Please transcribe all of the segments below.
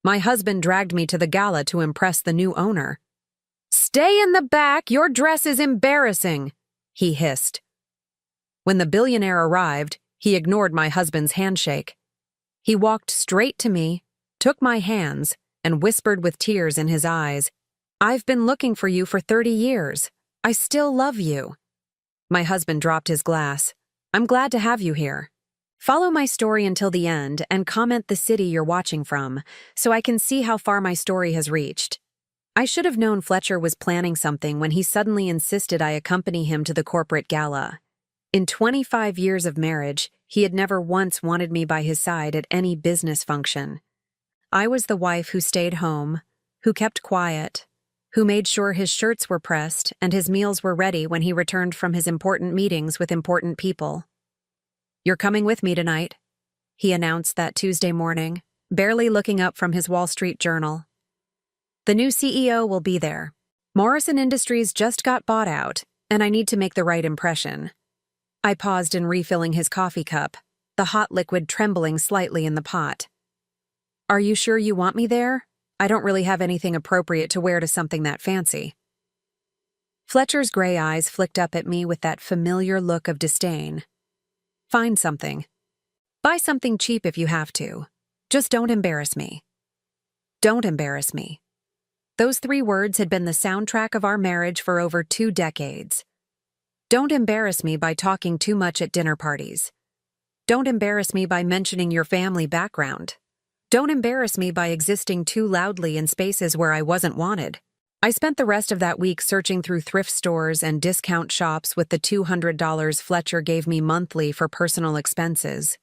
My husband dragged me to the gala to impress the new owner. "Stay in the back, your dress is embarrassing," he hissed. When the billionaire arrived, he ignored my husband's handshake. He walked straight to me, took my hands, and whispered with tears in his eyes, "I've been looking for you for 30 years. I still love you." My husband dropped his glass. "I'm glad to have you here. Follow my story until the end and comment the city you're watching from, so I can see how far my story has reached." I should have known Fletcher was planning something when he suddenly insisted I accompany him to the corporate gala. In 25 years of marriage, he had never once wanted me by his side at any business function. I was the wife who stayed home, who kept quiet, who made sure his shirts were pressed and his meals were ready when he returned from his important meetings with important people. "You're coming with me tonight," he announced that Tuesday morning, barely looking up from his Wall Street Journal. "The new CEO will be there. Morrison Industries just got bought out, and I need to make the right impression." I paused in refilling his coffee cup, the hot liquid trembling slightly in the pot. "Are you sure you want me there? I don't really have anything appropriate to wear to something that fancy." Fletcher's gray eyes flicked up at me with that familiar look of disdain. "Find something. Buy something cheap if you have to. Just don't embarrass me." Don't embarrass me. Those 3 words had been the soundtrack of our marriage for over 2 decades. Don't embarrass me by talking too much at dinner parties. Don't embarrass me by mentioning your family background. Don't embarrass me by existing too loudly in spaces where I wasn't wanted. I spent the rest of that week searching through thrift stores and discount shops with the $200 Fletcher gave me monthly for personal expenses.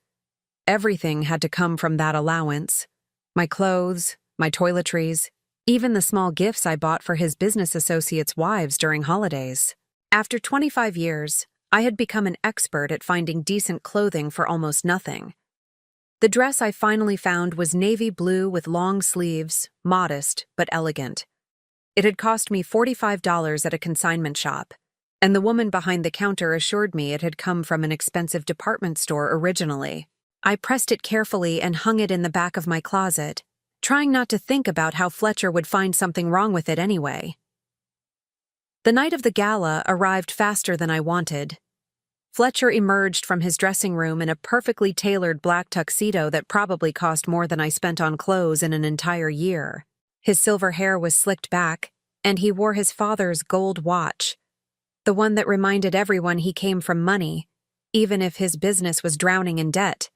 Everything had to come from that allowance. My clothes, my toiletries, even the small gifts I bought for his business associates' wives during holidays. After 25 years, I had become an expert at finding decent clothing for almost nothing. The dress I finally found was navy blue with long sleeves, modest but elegant. It had cost me $45 at a consignment shop, and the woman behind the counter assured me it had come from an expensive department store originally. I pressed it carefully and hung it in the back of my closet, trying not to think about how Fletcher would find something wrong with it anyway. The night of the gala arrived faster than I wanted. Fletcher emerged from his dressing room in a perfectly tailored black tuxedo that probably cost more than I spent on clothes in an entire year. His silver hair was slicked back, and he wore his father's gold watch, the one that reminded everyone he came from money, even if his business was drowning in debt.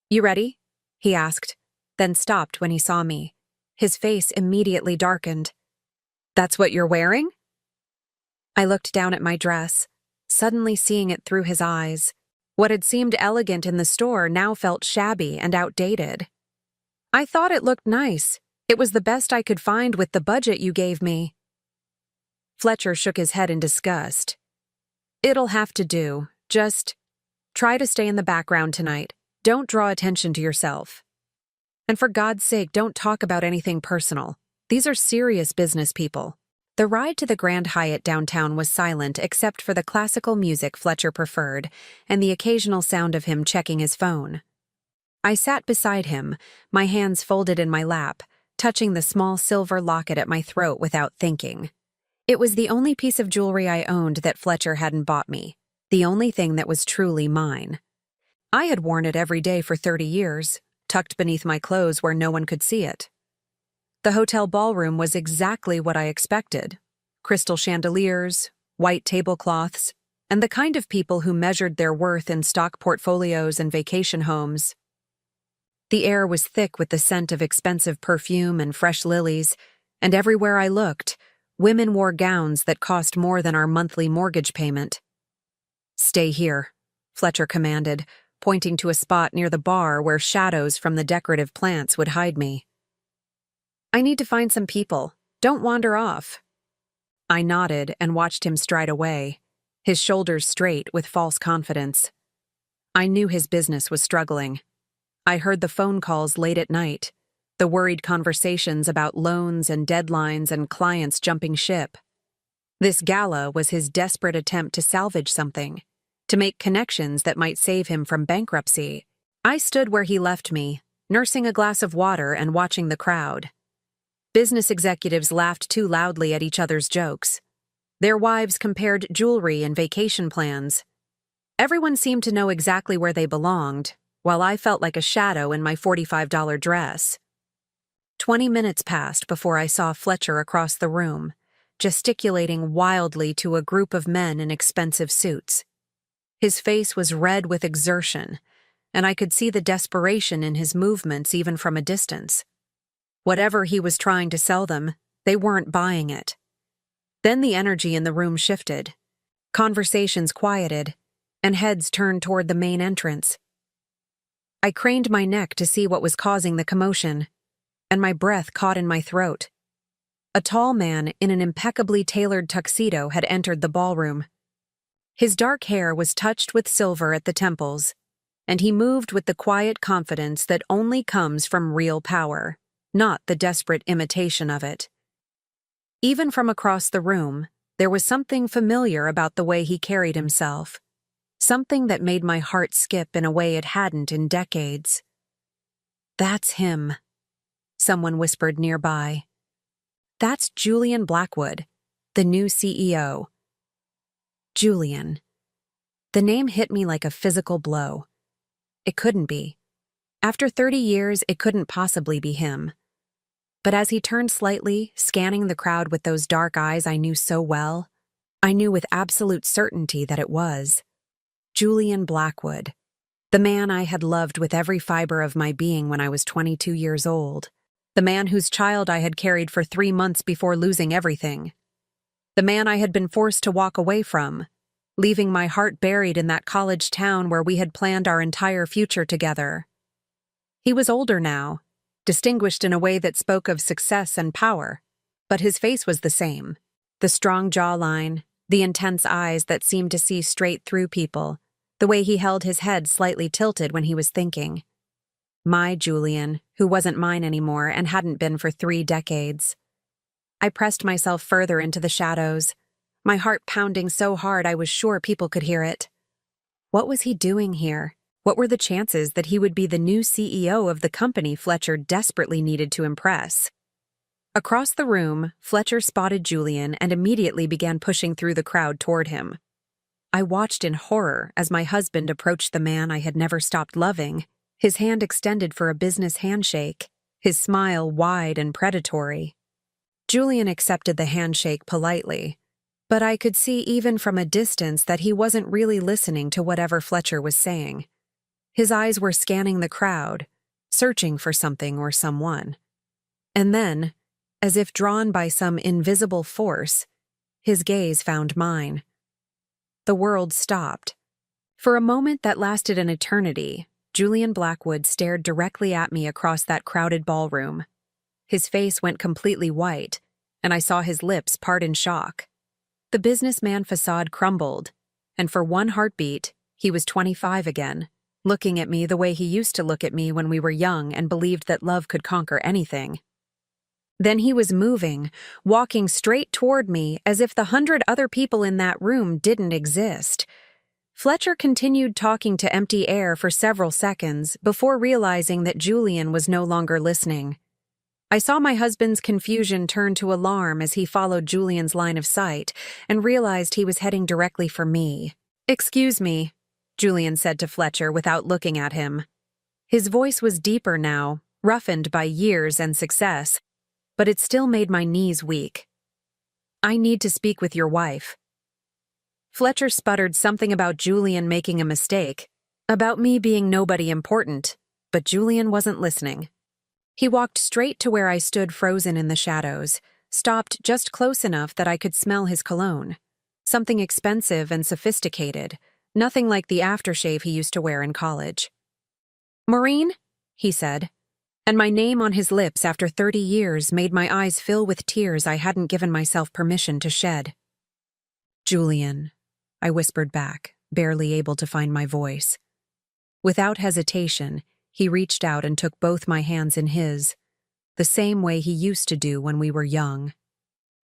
"You ready?" he asked, then stopped when he saw me. His face immediately darkened. "That's what you're wearing?" I looked down at my dress, suddenly seeing it through his eyes. What had seemed elegant in the store now felt shabby and outdated. "I thought it looked nice. It was the best I could find with the budget you gave me." Fletcher shook his head in disgust. "It'll have to do. Just try to stay in the background tonight. Don't draw attention to yourself. And for God's sake, don't talk about anything personal. These are serious business people." The ride to the Grand Hyatt downtown was silent except for the classical music Fletcher preferred and the occasional sound of him checking his phone. I sat beside him, my hands folded in my lap, touching the small silver locket at my throat without thinking. It was the only piece of jewelry I owned that Fletcher hadn't bought me, the only thing that was truly mine. I had worn it every day for 30 years, tucked beneath my clothes where no one could see it. The hotel ballroom was exactly what I expected. Crystal chandeliers, white tablecloths, and the kind of people who measured their worth in stock portfolios and vacation homes. The air was thick with the scent of expensive perfume and fresh lilies, and everywhere I looked, women wore gowns that cost more than our monthly mortgage payment. "Stay here," Fletcher commanded, pointing to a spot near the bar where shadows from the decorative plants would hide me. "I need to find some people. Don't wander off." I nodded and watched him stride away, his shoulders straight with false confidence. I knew his business was struggling. I heard the phone calls late at night, the worried conversations about loans and deadlines and clients jumping ship. This gala was his desperate attempt to salvage something, to make connections that might save him from bankruptcy. I stood where he left me, nursing a glass of water and watching the crowd. Business executives laughed too loudly at each other's jokes. Their wives compared jewelry and vacation plans. Everyone seemed to know exactly where they belonged, while I felt like a shadow in my $45 dress. 20 minutes passed before I saw Fletcher across the room, gesticulating wildly to a group of men in expensive suits. His face was red with exertion, and I could see the desperation in his movements even from a distance. Whatever he was trying to sell them, they weren't buying it. Then the energy in the room shifted. Conversations quieted, and heads turned toward the main entrance. I craned my neck to see what was causing the commotion, and my breath caught in my throat. A tall man in an impeccably tailored tuxedo had entered the ballroom. His dark hair was touched with silver at the temples, and he moved with the quiet confidence that only comes from real power, not the desperate imitation of it. Even from across the room, there was something familiar about the way he carried himself, something that made my heart skip in a way it hadn't in decades. "That's him," someone whispered nearby. "That's Julian Blackwood, the new CEO." Julian. The name hit me like a physical blow. It couldn't be. After 30 years, it couldn't possibly be him. But as he turned slightly, scanning the crowd with those dark eyes I knew so well, I knew with absolute certainty that it was Julian Blackwood, the man I had loved with every fiber of my being when I was 22 years old, the man whose child I had carried for 3 months before losing everything, the man I had been forced to walk away from, leaving my heart buried in that college town where we had planned our entire future together. He was older now, distinguished in a way that spoke of success and power, but his face was the same. The strong jawline, the intense eyes that seemed to see straight through people, the way he held his head slightly tilted when he was thinking. My Julian, who wasn't mine anymore and hadn't been for 3 decades. I pressed myself further into the shadows, my heart pounding so hard I was sure people could hear it. What was he doing here? What were the chances that he would be the new CEO of the company Fletcher desperately needed to impress? Across the room, Fletcher spotted Julian and immediately began pushing through the crowd toward him. I watched in horror as my husband approached the man I had never stopped loving, his hand extended for a business handshake, his smile wide and predatory. Julian accepted the handshake politely, but I could see even from a distance that he wasn't really listening to whatever Fletcher was saying. His eyes were scanning the crowd, searching for something or someone. And then, as if drawn by some invisible force, his gaze found mine. The world stopped. For a moment that lasted an eternity, Julian Blackwood stared directly at me across that crowded ballroom. His face went completely white, and I saw his lips part in shock. The businessman facade crumbled, and for one heartbeat, he was 25 again, looking at me the way he used to look at me when we were young and believed that love could conquer anything. Then he was moving, walking straight toward me as if the 100 other people in that room didn't exist. Fletcher continued talking to empty air for several seconds before realizing that Julian was no longer listening. I saw my husband's confusion turn to alarm as he followed Julian's line of sight and realized he was heading directly for me. "Excuse me," Julian said to Fletcher without looking at him. His voice was deeper now, roughened by years and success, but it still made my knees weak. "I need to speak with your wife." Fletcher sputtered something about Julian making a mistake, about me being nobody important, but Julian wasn't listening. He walked straight to where I stood frozen in the shadows, stopped just close enough that I could smell his cologne. Something expensive and sophisticated, nothing like the aftershave he used to wear in college. "Maureen?" he said, and my name on his lips after 30 years made my eyes fill with tears I hadn't given myself permission to shed. "Julian," I whispered back, barely able to find my voice. Without hesitation, he reached out and took both my hands in his, the same way he used to do when we were young.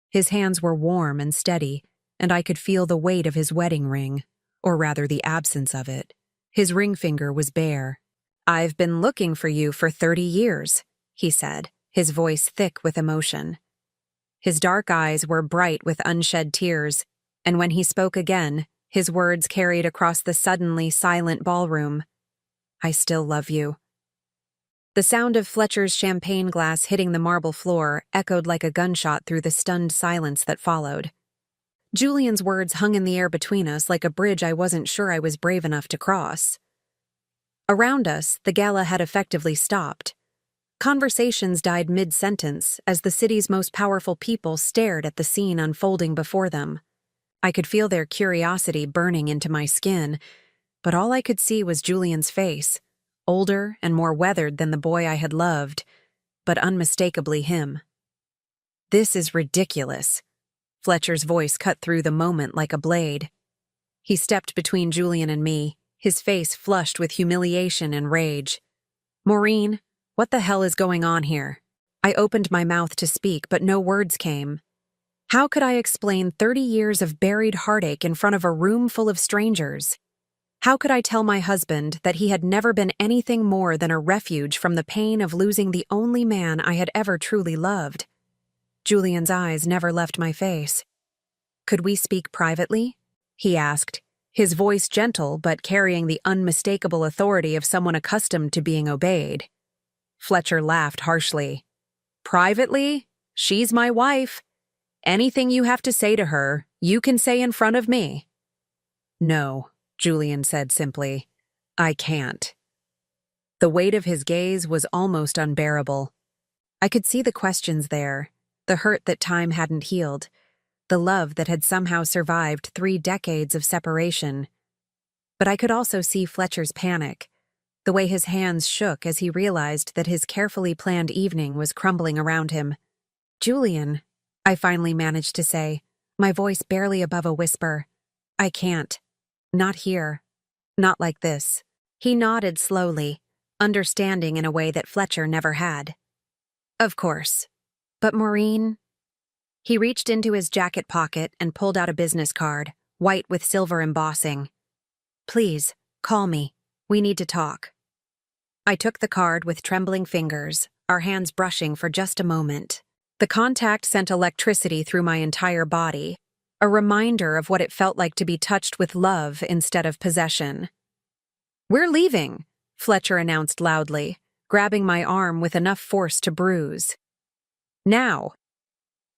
His hands were warm and steady, and I could feel the weight of his wedding ring, or rather the absence of it. His ring finger was bare. "I've been looking for you for 30 years, he said, his voice thick with emotion. His dark eyes were bright with unshed tears, and when he spoke again, his words carried across the suddenly silent ballroom. "I still love you." The sound of Fletcher's champagne glass hitting the marble floor echoed like a gunshot through the stunned silence that followed. Julian's words hung in the air between us like a bridge I wasn't sure I was brave enough to cross. Around us, the gala had effectively stopped. Conversations died mid-sentence as the city's most powerful people stared at the scene unfolding before them. I could feel their curiosity burning into my skin, but all I could see was Julian's face, older and more weathered than the boy I had loved, but unmistakably him. "This is ridiculous." Fletcher's voice cut through the moment like a blade. He stepped between Julian and me, his face flushed with humiliation and rage. "Maureen, what the hell is going on here?" I opened my mouth to speak, but no words came. How could I explain 30 years of buried heartache in front of a room full of strangers? How could I tell my husband that he had never been anything more than a refuge from the pain of losing the only man I had ever truly loved? Julian's eyes never left my face. "Could we speak privately?" he asked, his voice gentle but carrying the unmistakable authority of someone accustomed to being obeyed. Fletcher laughed harshly. "Privately? She's my wife. Anything you have to say to her, you can say in front of me." "No," Julian said simply. "I can't." The weight of his gaze was almost unbearable. I could see the questions there, the hurt that time hadn't healed, the love that had somehow survived 3 decades of separation. But I could also see Fletcher's panic, the way his hands shook as he realized that his carefully planned evening was crumbling around him. "Julian," I finally managed to say, my voice barely above a whisper, "I can't. Not here. Not like this." He nodded slowly, understanding in a way that Fletcher never had. "Of course. But Maureen—" He reached into his jacket pocket and pulled out a business card, white with silver embossing. "Please, call me. We need to talk." I took the card with trembling fingers, our hands brushing for just a moment. The contact sent electricity through my entire body, a reminder of what it felt like to be touched with love instead of possession. "We're leaving," Fletcher announced loudly, grabbing my arm with enough force to bruise. "Now."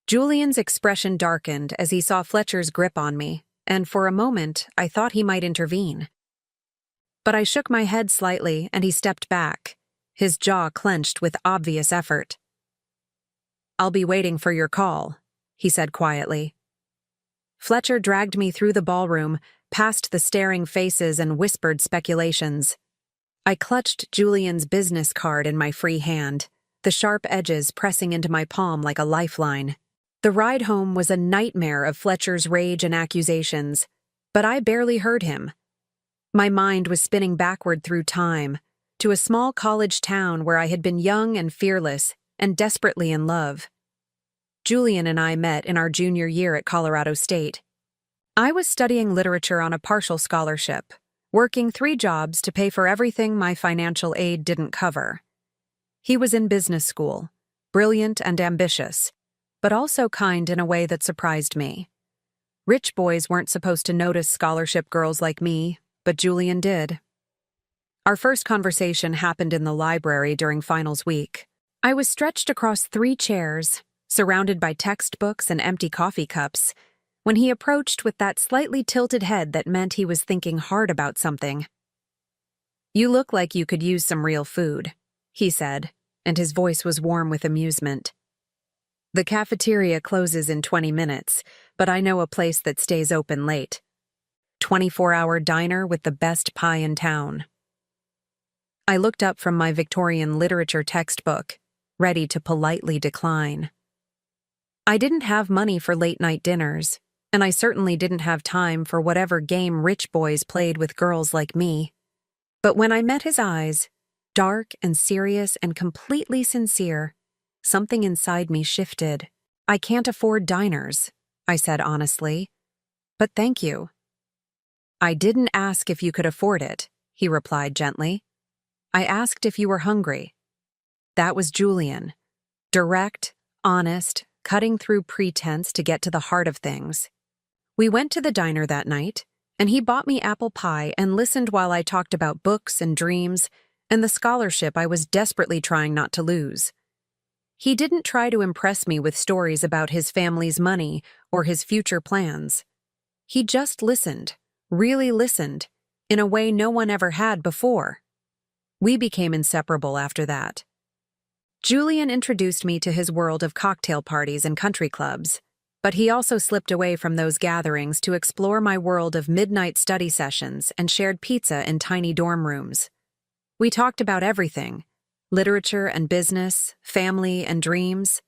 Julian's expression darkened as he saw Fletcher's grip on me, and for a moment I thought he might intervene. But I shook my head slightly and he stepped back, his jaw clenched with obvious effort. "I'll be waiting for your call," he said quietly. Fletcher dragged me through the ballroom, past the staring faces and whispered speculations. I clutched Julian's business card in my free hand, the sharp edges pressing into my palm like a lifeline. The ride home was a nightmare of Fletcher's rage and accusations, but I barely heard him. My mind was spinning backward through time, to a small college town where I had been young and fearless and desperately in love. Julian and I met in our junior year at Colorado State. I was studying literature on a partial scholarship, working 3 jobs to pay for everything my financial aid didn't cover. He was in business school, brilliant and ambitious, but also kind in a way that surprised me. Rich boys weren't supposed to notice scholarship girls like me, but Julian did. Our first conversation happened in the library during finals week. I was stretched across 3 chairs, surrounded by textbooks and empty coffee cups, when he approached with that slightly tilted head that meant he was thinking hard about something. "You look like you could use some real food," he said, and his voice was warm with amusement. "The cafeteria closes in 20 minutes, but I know a place that stays open late. 24-hour diner with the best pie in town." I looked up from my Victorian literature textbook, ready to politely decline. I didn't have money for late-night dinners, and I certainly didn't have time for whatever game rich boys played with girls like me. But when I met his eyes, dark and serious and completely sincere, something inside me shifted. "I can't afford diners," I said honestly. "But thank you." "I didn't ask if you could afford it," he replied gently. I asked if you were hungry. That was Julian. Direct, honest, cutting through pretense to get to the heart of things. We went to the diner that night, and he bought me apple pie and listened while I talked about books and dreams and the scholarship I was desperately trying not to lose. He didn't try to impress me with stories about his family's money or his future plans. He just listened, really listened, in a way no one ever had before. We became inseparable after that. Julian introduced me to his world of cocktail parties and country clubs, but he also slipped away from those gatherings to explore my world of midnight study sessions and shared pizza in tiny dorm rooms. We talked about everything: literature and business, family and dreams,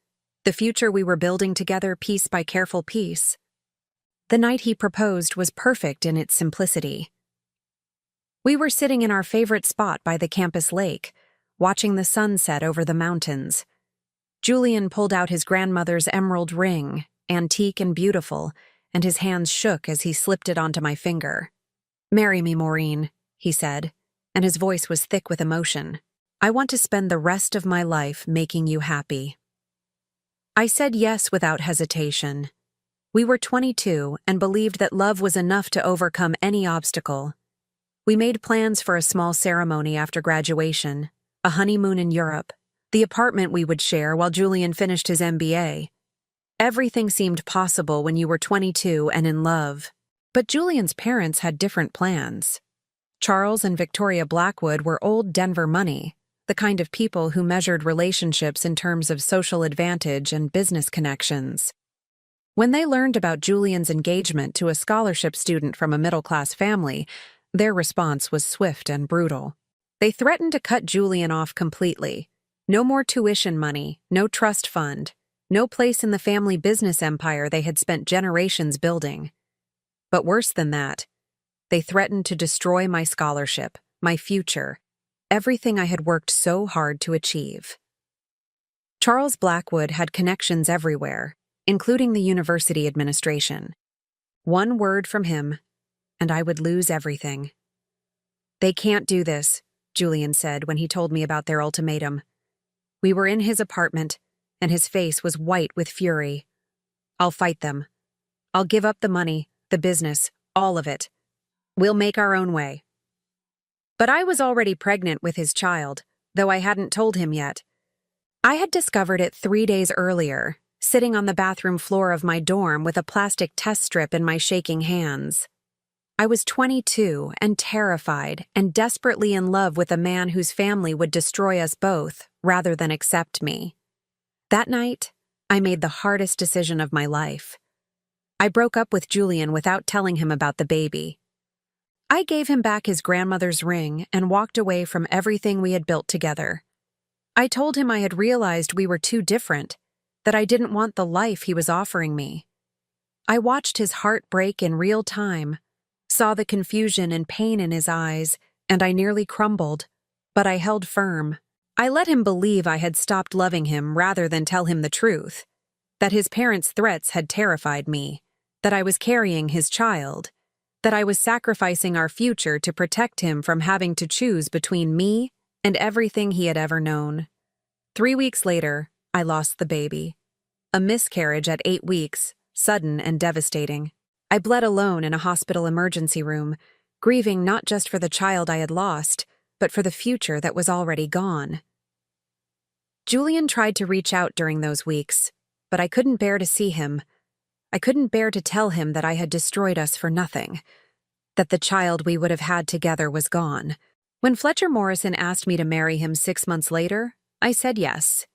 the future we were building together piece by careful piece. The night he proposed was perfect in its simplicity. We were sitting in our favorite spot by the campus lake, watching the sun set over the mountains. Julian pulled out his grandmother's emerald ring, antique and beautiful, and his hands shook as he slipped it onto my finger. "Marry me, Maureen," he said, and his voice was thick with emotion. "I want to spend the rest of my life making you happy." I said yes without hesitation. We were 22 and believed that love was enough to overcome any obstacle. We made plans for a small ceremony after graduation, a honeymoon in Europe, the apartment we would share while Julian finished his MBA. Everything seemed possible when you were 22 and in love. But Julian's parents had different plans. Charles and Victoria Blackwood were old Denver money, the kind of people who measured relationships in terms of social advantage and business connections. When they learned about Julian's engagement to a scholarship student from a middle-class family, their response was swift and brutal. They threatened to cut Julian off completely. No more tuition money, no trust fund, no place in the family business empire they had spent generations building. But worse than that, they threatened to destroy my scholarship, my future, everything I had worked so hard to achieve. Charles Blackwood had connections everywhere, including the university administration. One word from him, and I would lose everything. "They can't do this," Julian said when he told me about their ultimatum. We were in his apartment, and his face was white with fury. "I'll fight them. I'll give up the money, the business, all of it. We'll make our own way." But I was already pregnant with his child, though I hadn't told him yet. I had discovered it 3 days earlier, sitting on the bathroom floor of my dorm with a plastic test strip in my shaking hands. I was 22 and terrified and desperately in love with a man whose family would destroy us both rather than accept me. That night, I made the hardest decision of my life. I broke up with Julian without telling him about the baby. I gave him back his grandmother's ring and walked away from everything we had built together. I told him I had realized we were too different, that I didn't want the life he was offering me. I watched his heart break in real time, saw the confusion and pain in his eyes, and I nearly crumbled, but I held firm. I let him believe I had stopped loving him rather than tell him the truth, that his parents' threats had terrified me, that I was carrying his child, that I was sacrificing our future to protect him from having to choose between me and everything he had ever known. 3 weeks later, I lost the baby. A miscarriage at 8 weeks, sudden and devastating. I bled alone in a hospital emergency room, grieving not just for the child I had lost, but for the future that was already gone. Julian tried to reach out during those weeks, but I couldn't bear to see him. I couldn't bear to tell him that I had destroyed us for nothing, that the child we would have had together was gone. When Fletcher Morrison asked me to marry him 6 months later, I said yes.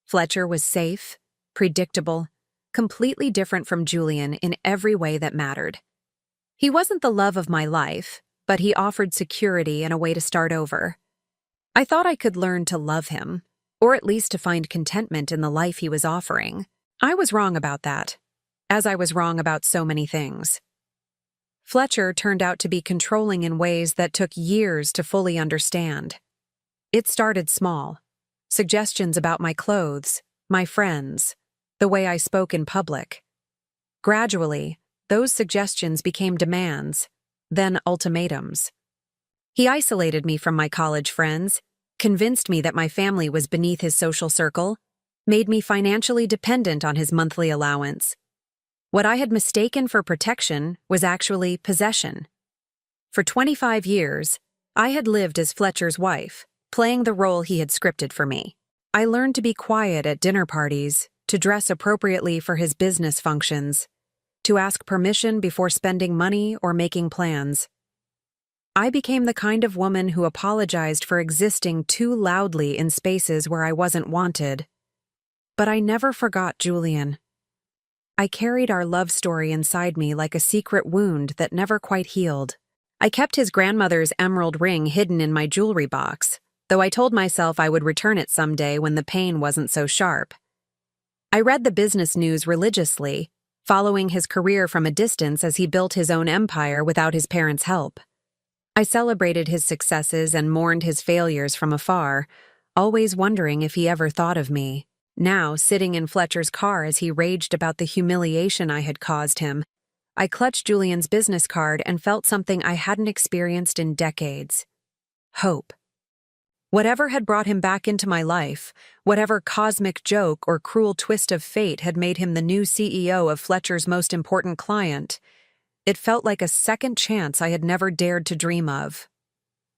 Fletcher was safe, predictable, completely different from Julian in every way that mattered. He wasn't the love of my life, but he offered security and a way to start over. I thought I could learn to love him, or at least to find contentment in the life he was offering. I was wrong about that, as I was wrong about so many things. Fletcher turned out to be controlling in ways that took years to fully understand. It started small. Suggestions about my clothes, my friends, the way I spoke in public. Gradually, those suggestions became demands, then ultimatums. He isolated me from my college friends, convinced me that my family was beneath his social circle, made me financially dependent on his monthly allowance. What I had mistaken for protection was actually possession. For 25 years, I had lived as Fletcher's wife, playing the role he had scripted for me. I learned to be quiet at dinner parties, to dress appropriately for his business functions, to ask permission before spending money or making plans. I became the kind of woman who apologized for existing too loudly in spaces where I wasn't wanted. But I never forgot Julian. I carried our love story inside me like a secret wound that never quite healed. I kept his grandmother's emerald ring hidden in my jewelry box, though I told myself I would return it someday when the pain wasn't so sharp. I read the business news religiously, following his career from a distance as he built his own empire without his parents' help. I celebrated his successes and mourned his failures from afar, always wondering if he ever thought of me. Now, sitting in Fletcher's car as he raged about the humiliation I had caused him, I clutched Julian's business card and felt something I hadn't experienced in decades. Hope. Whatever had brought him back into my life, whatever cosmic joke or cruel twist of fate had made him the new CEO of Fletcher's most important client, it felt like a second chance I had never dared to dream of.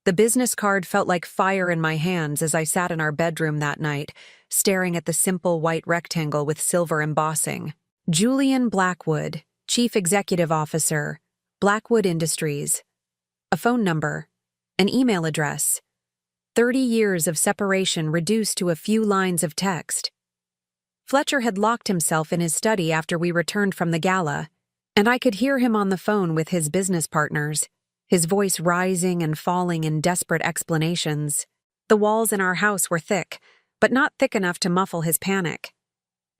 The business card felt like fire in my hands as I sat in our bedroom that night, staring at the simple white rectangle with silver embossing. Julian Blackwood, Chief Executive Officer, Blackwood Industries. A phone number, an email address. 30 years of separation reduced to a few lines of text. Fletcher had locked himself in his study after we returned from the gala, and I could hear him on the phone with his business partners, his voice rising and falling in desperate explanations. The walls in our house were thick, but not thick enough to muffle his panic.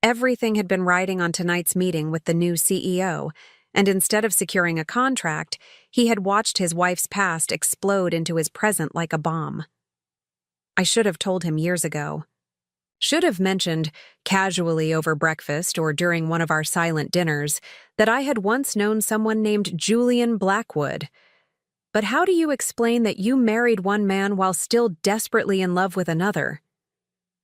Everything had been riding on tonight's meeting with the new CEO, and instead of securing a contract, he had watched his wife's past explode into his present like a bomb. I should have told him years ago. Should have mentioned, casually over breakfast or during one of our silent dinners, that I had once known someone named Julian Blackwood. But how do you explain that you married one man while still desperately in love with another?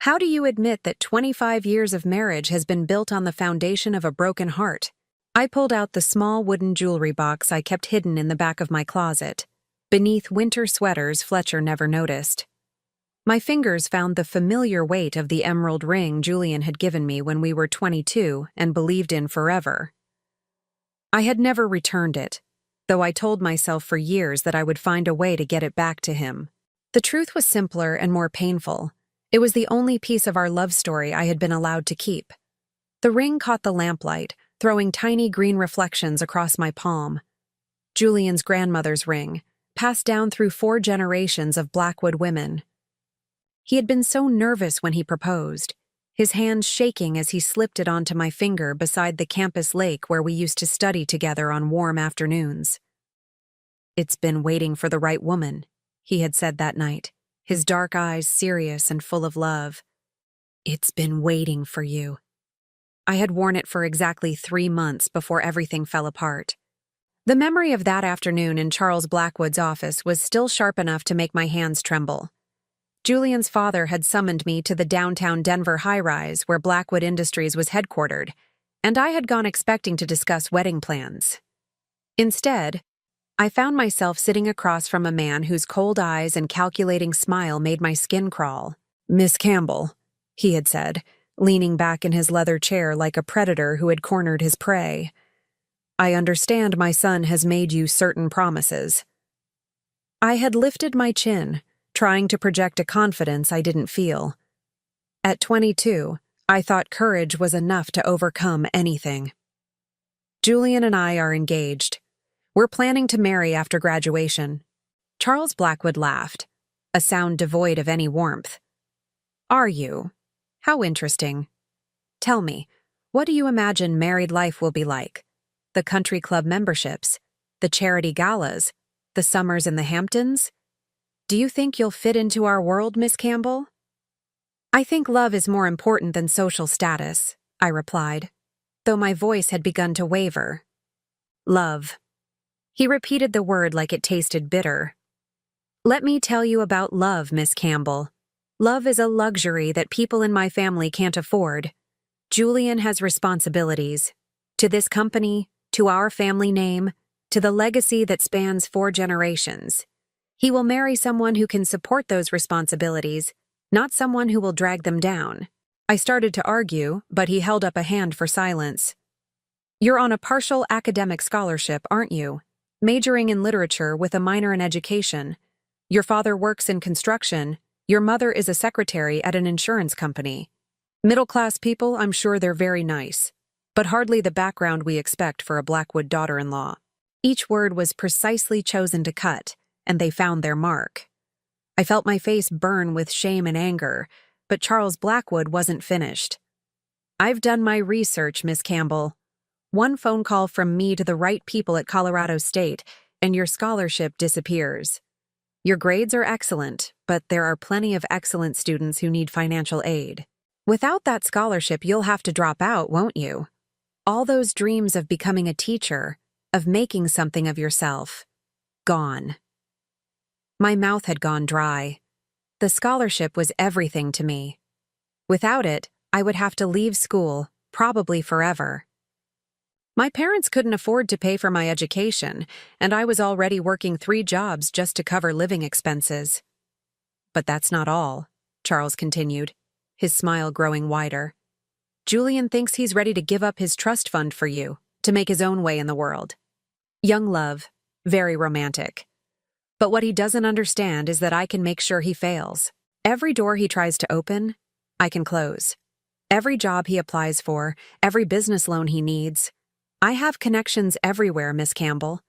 How do you admit that 25 years of marriage has been built on the foundation of a broken heart? I pulled out the small wooden jewelry box I kept hidden in the back of my closet. Beneath winter sweaters Fletcher never noticed. My fingers found the familiar weight of the emerald ring Julian had given me when we were 22 and believed in forever. I had never returned it, though I told myself for years that I would find a way to get it back to him. The truth was simpler and more painful. It was the only piece of our love story I had been allowed to keep. The ring caught the lamplight, throwing tiny green reflections across my palm. Julian's grandmother's ring, passed down through 4 generations of Blackwood women. He had been so nervous when he proposed, his hand shaking as he slipped it onto my finger beside the campus lake where we used to study together on warm afternoons. "It's been waiting for the right woman," he had said that night, his dark eyes serious and full of love. "It's been waiting for you." I had worn it for exactly 3 months before everything fell apart. The memory of that afternoon in Charles Blackwood's office was still sharp enough to make my hands tremble. Julian's father had summoned me to the downtown Denver high-rise where Blackwood Industries was headquartered, and I had gone expecting to discuss wedding plans. Instead, I found myself sitting across from a man whose cold eyes and calculating smile made my skin crawl. "Miss Campbell," he had said, leaning back in his leather chair like a predator who had cornered his prey. "I understand my son has made you certain promises." I had lifted my chin, trying to project a confidence I didn't feel. At 22, I thought courage was enough to overcome anything. "Julian and I are engaged. We're planning to marry after graduation." Charles Blackwood laughed, a sound devoid of any warmth. "Are you? How interesting. Tell me, what do you imagine married life will be like? The country club memberships, the charity galas, the summers in the Hamptons? Do you think you'll fit into our world, Miss Campbell?" "I think love is more important than social status," I replied, though my voice had begun to waver. "Love." He repeated the word like it tasted bitter. Let me tell you about love, Miss Campbell. Love is a luxury that people in my family can't afford. Julian has responsibilities. To this company, to our family name, to the legacy that spans 4 generations. He will marry someone who can support those responsibilities, not someone who will drag them down. I started to argue, but he held up a hand for silence. You're on a partial academic scholarship, aren't you? Majoring in literature with a minor in education. Your father works in construction. Your mother is a secretary at an insurance company. Middle-class people, I'm sure they're very nice, but hardly the background we expect for a Blackwood daughter-in-law. Each word was precisely chosen to cut, and they found their mark. I felt my face burn with shame and anger, but Charles Blackwood wasn't finished. I've done my research, Miss Campbell. One phone call from me to the right people at Colorado State, and your scholarship disappears. Your grades are excellent, but there are plenty of excellent students who need financial aid. Without that scholarship, you'll have to drop out, won't you? All those dreams of becoming a teacher, of making something of yourself, gone. My mouth had gone dry. The scholarship was everything to me. Without it, I would have to leave school, probably forever. My parents couldn't afford to pay for my education, and I was already working 3 jobs just to cover living expenses. But that's not all, Charles continued, his smile growing wider. Julian thinks he's ready to give up his trust fund for you, to make his own way in the world. Young love, very romantic. But what he doesn't understand is that I can make sure he fails. Every door he tries to open, I can close. Every job he applies for, every business loan he needs. I have connections everywhere, Miss Campbell.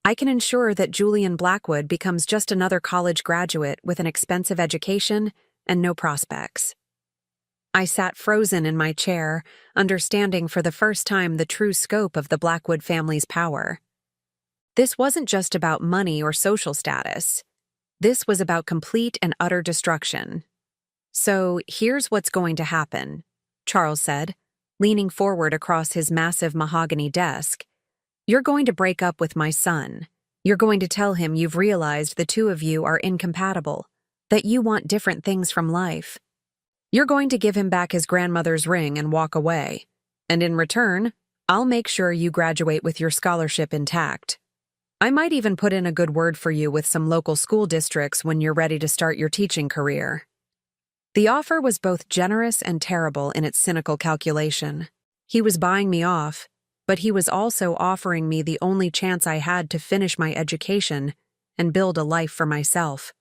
I can ensure that Julian Blackwood becomes just another college graduate with an expensive education and no prospects. I sat frozen in my chair, understanding for the first time the true scope of the Blackwood family's power. This wasn't just about money or social status. This was about complete and utter destruction. So here's what's going to happen, Charles said, leaning forward across his massive mahogany desk. You're going to break up with my son. You're going to tell him you've realized the 2 of you are incompatible, that you want different things from life. You're going to give him back his grandmother's ring and walk away. And in return, I'll make sure you graduate with your scholarship intact. I might even put in a good word for you with some local school districts when you're ready to start your teaching career. The offer was both generous and terrible in its cynical calculation. He was buying me off, but he was also offering me the only chance I had to finish my education and build a life for myself.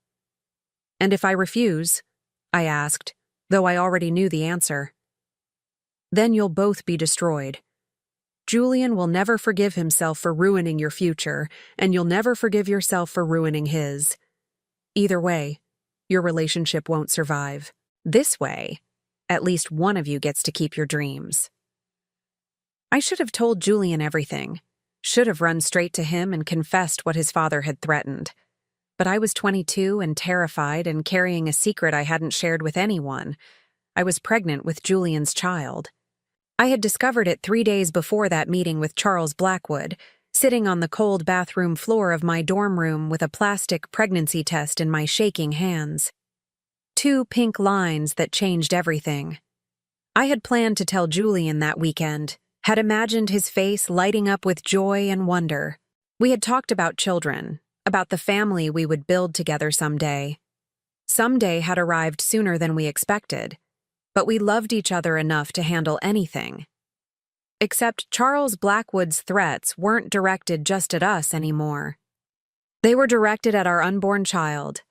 And if I refuse, I asked, though I already knew the answer, then you'll both be destroyed. Julian will never forgive himself for ruining your future, and you'll never forgive yourself for ruining his. Either way, your relationship won't survive. This way, at least one of you gets to keep your dreams. I should have told Julian everything, should have run straight to him and confessed what his father had threatened. But I was 22 and terrified and carrying a secret I hadn't shared with anyone. I was pregnant with Julian's child. I had discovered it 3 days before that meeting with Charles Blackwood, sitting on the cold bathroom floor of my dorm room with a plastic pregnancy test in my shaking hands. 2 pink lines that changed everything. I had planned to tell Julian that weekend, had imagined his face lighting up with joy and wonder. We had talked about children, about the family we would build together someday. Someday had arrived sooner than we expected, but we loved each other enough to handle anything. Except Charles Blackwood's threats weren't directed just at us anymore. They were directed at our unborn child,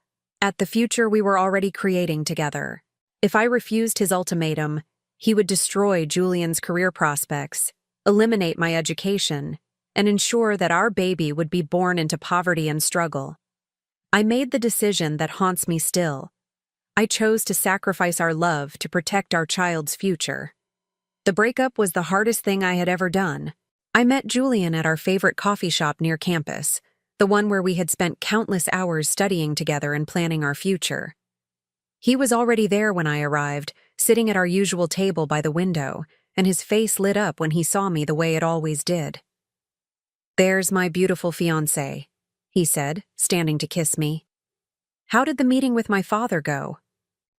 at the future we were already creating together. If I refused his ultimatum, he would destroy Julian's career prospects, eliminate my education, and ensure that our baby would be born into poverty and struggle. I made the decision that haunts me still. I chose to sacrifice our love to protect our child's future. The breakup was the hardest thing I had ever done. I met Julian at our favorite coffee shop near campus, the one where we had spent countless hours studying together and planning our future. He was already there when I arrived, sitting at our usual table by the window, and his face lit up when he saw me the way it always did. "There's my beautiful fiancé," he said, standing to kiss me. How did the meeting with my father go?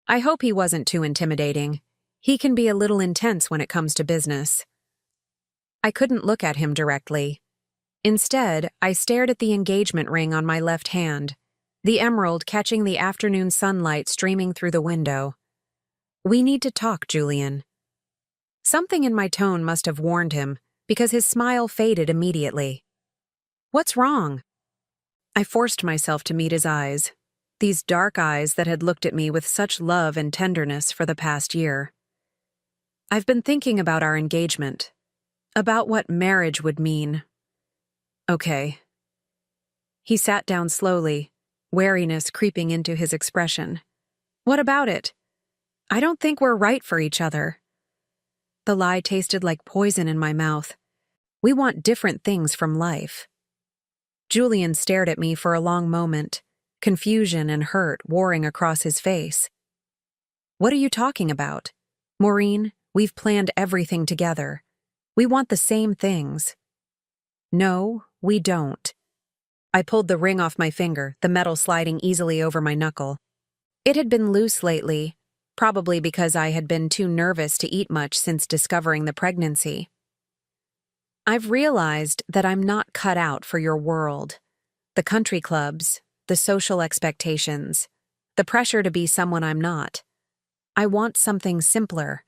I hope he wasn't too intimidating. He can be a little intense when it comes to business. I couldn't look at him directly. Instead, I stared at the engagement ring on my left hand, the emerald catching the afternoon sunlight streaming through the window. We need to talk, Julian. Something in my tone must have warned him, because his smile faded immediately. What's wrong? I forced myself to meet his eyes, these dark eyes that had looked at me with such love and tenderness for the past year. I've been thinking about our engagement, about what marriage would mean. Okay. He sat down slowly, wariness creeping into his expression. What about it? I don't think we're right for each other. The lie tasted like poison in my mouth. We want different things from life. Julian stared at me for a long moment, confusion and hurt warring across his face. What are you talking about? Maureen, we've planned everything together. We want the same things. No, we don't. I pulled the ring off my finger, the metal sliding easily over my knuckle. It had been loose lately, probably because I had been too nervous to eat much since discovering the pregnancy. I've realized that I'm not cut out for your world. The country clubs, the social expectations, the pressure to be someone I'm not. I want something simpler.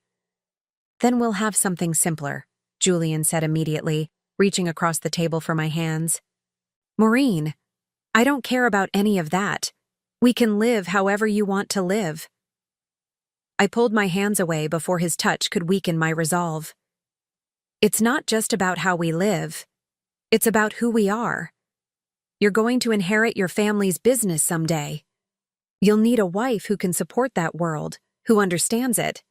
Then we'll have something simpler, Julian said immediately, reaching across the table for my hands. Maureen, I don't care about any of that. We can live however you want to live. I pulled my hands away before his touch could weaken my resolve. It's not just about how we live. It's about who we are. You're going to inherit your family's business someday. You'll need a wife who can support that world, who understands it.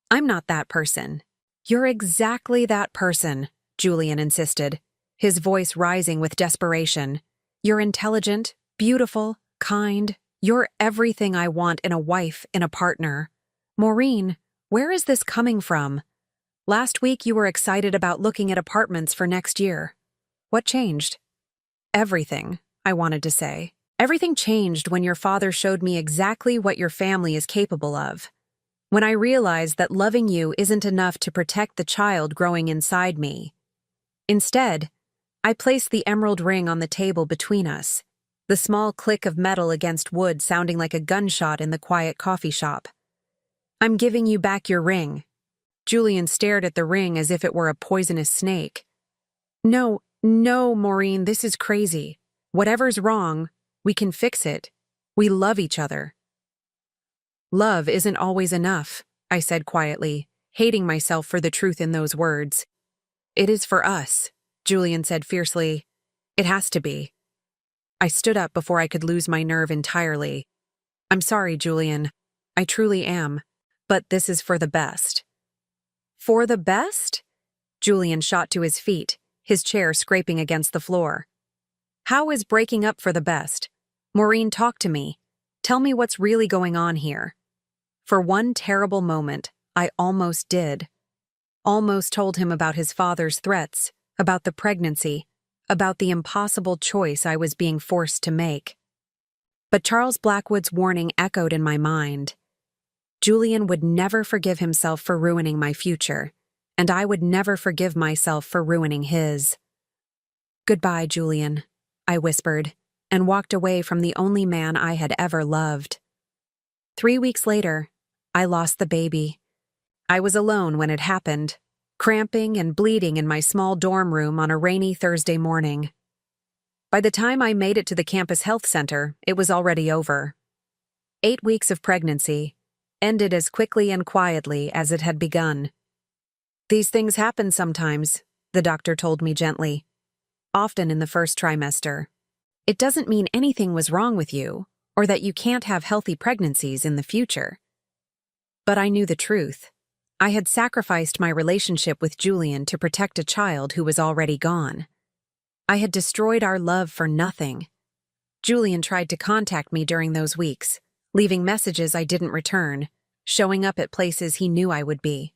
I'm not that person. You're exactly that person, Julian insisted, his voice rising with desperation. You're intelligent, beautiful, kind. You're everything I want in a wife, in a partner. Maureen, where is this coming from? Last week you were excited about looking at apartments for next year. What changed? Everything, I wanted to say. Everything changed when your father showed me exactly what your family is capable of. When I realized that loving you isn't enough to protect the child growing inside me. Instead, I placed the emerald ring on the table between us, the small click of metal against wood sounding like a gunshot in the quiet coffee shop. I'm giving you back your ring. Julian stared at the ring as if it were a poisonous snake. No, Maureen, this is crazy. Whatever's wrong, we can fix it. We love each other. Love isn't always enough, I said quietly, hating myself for the truth in those words. It is for us, Julian said fiercely. It has to be. I stood up before I could lose my nerve entirely. I'm sorry, Julian. I truly am. But this is for the best. For the best? Julian shot to his feet, his chair scraping against the floor. How is breaking up for the best? Maureen, talk to me. Tell me what's really going on here. For one terrible moment, I almost did. Almost told him about his father's threats, about the pregnancy, about the impossible choice I was being forced to make. But Charles Blackwood's warning echoed in my mind. Julian would never forgive himself for ruining my future, and I would never forgive myself for ruining his. Goodbye, Julian, I whispered, and walked away from the only man I had ever loved. 3 weeks later, I lost the baby. I was alone when it happened, cramping and bleeding in my small dorm room on a rainy Thursday morning. By the time I made it to the campus health center, it was already over. 8 weeks of pregnancy ended as quickly and quietly as it had begun. These things happen sometimes, the doctor told me gently. Often in the first trimester. It doesn't mean anything was wrong with you, or that you can't have healthy pregnancies in the future. But I knew the truth. I had sacrificed my relationship with Julian to protect a child who was already gone. I had destroyed our love for nothing. Julian tried to contact me during those weeks, leaving messages I didn't return, showing up at places he knew I would be.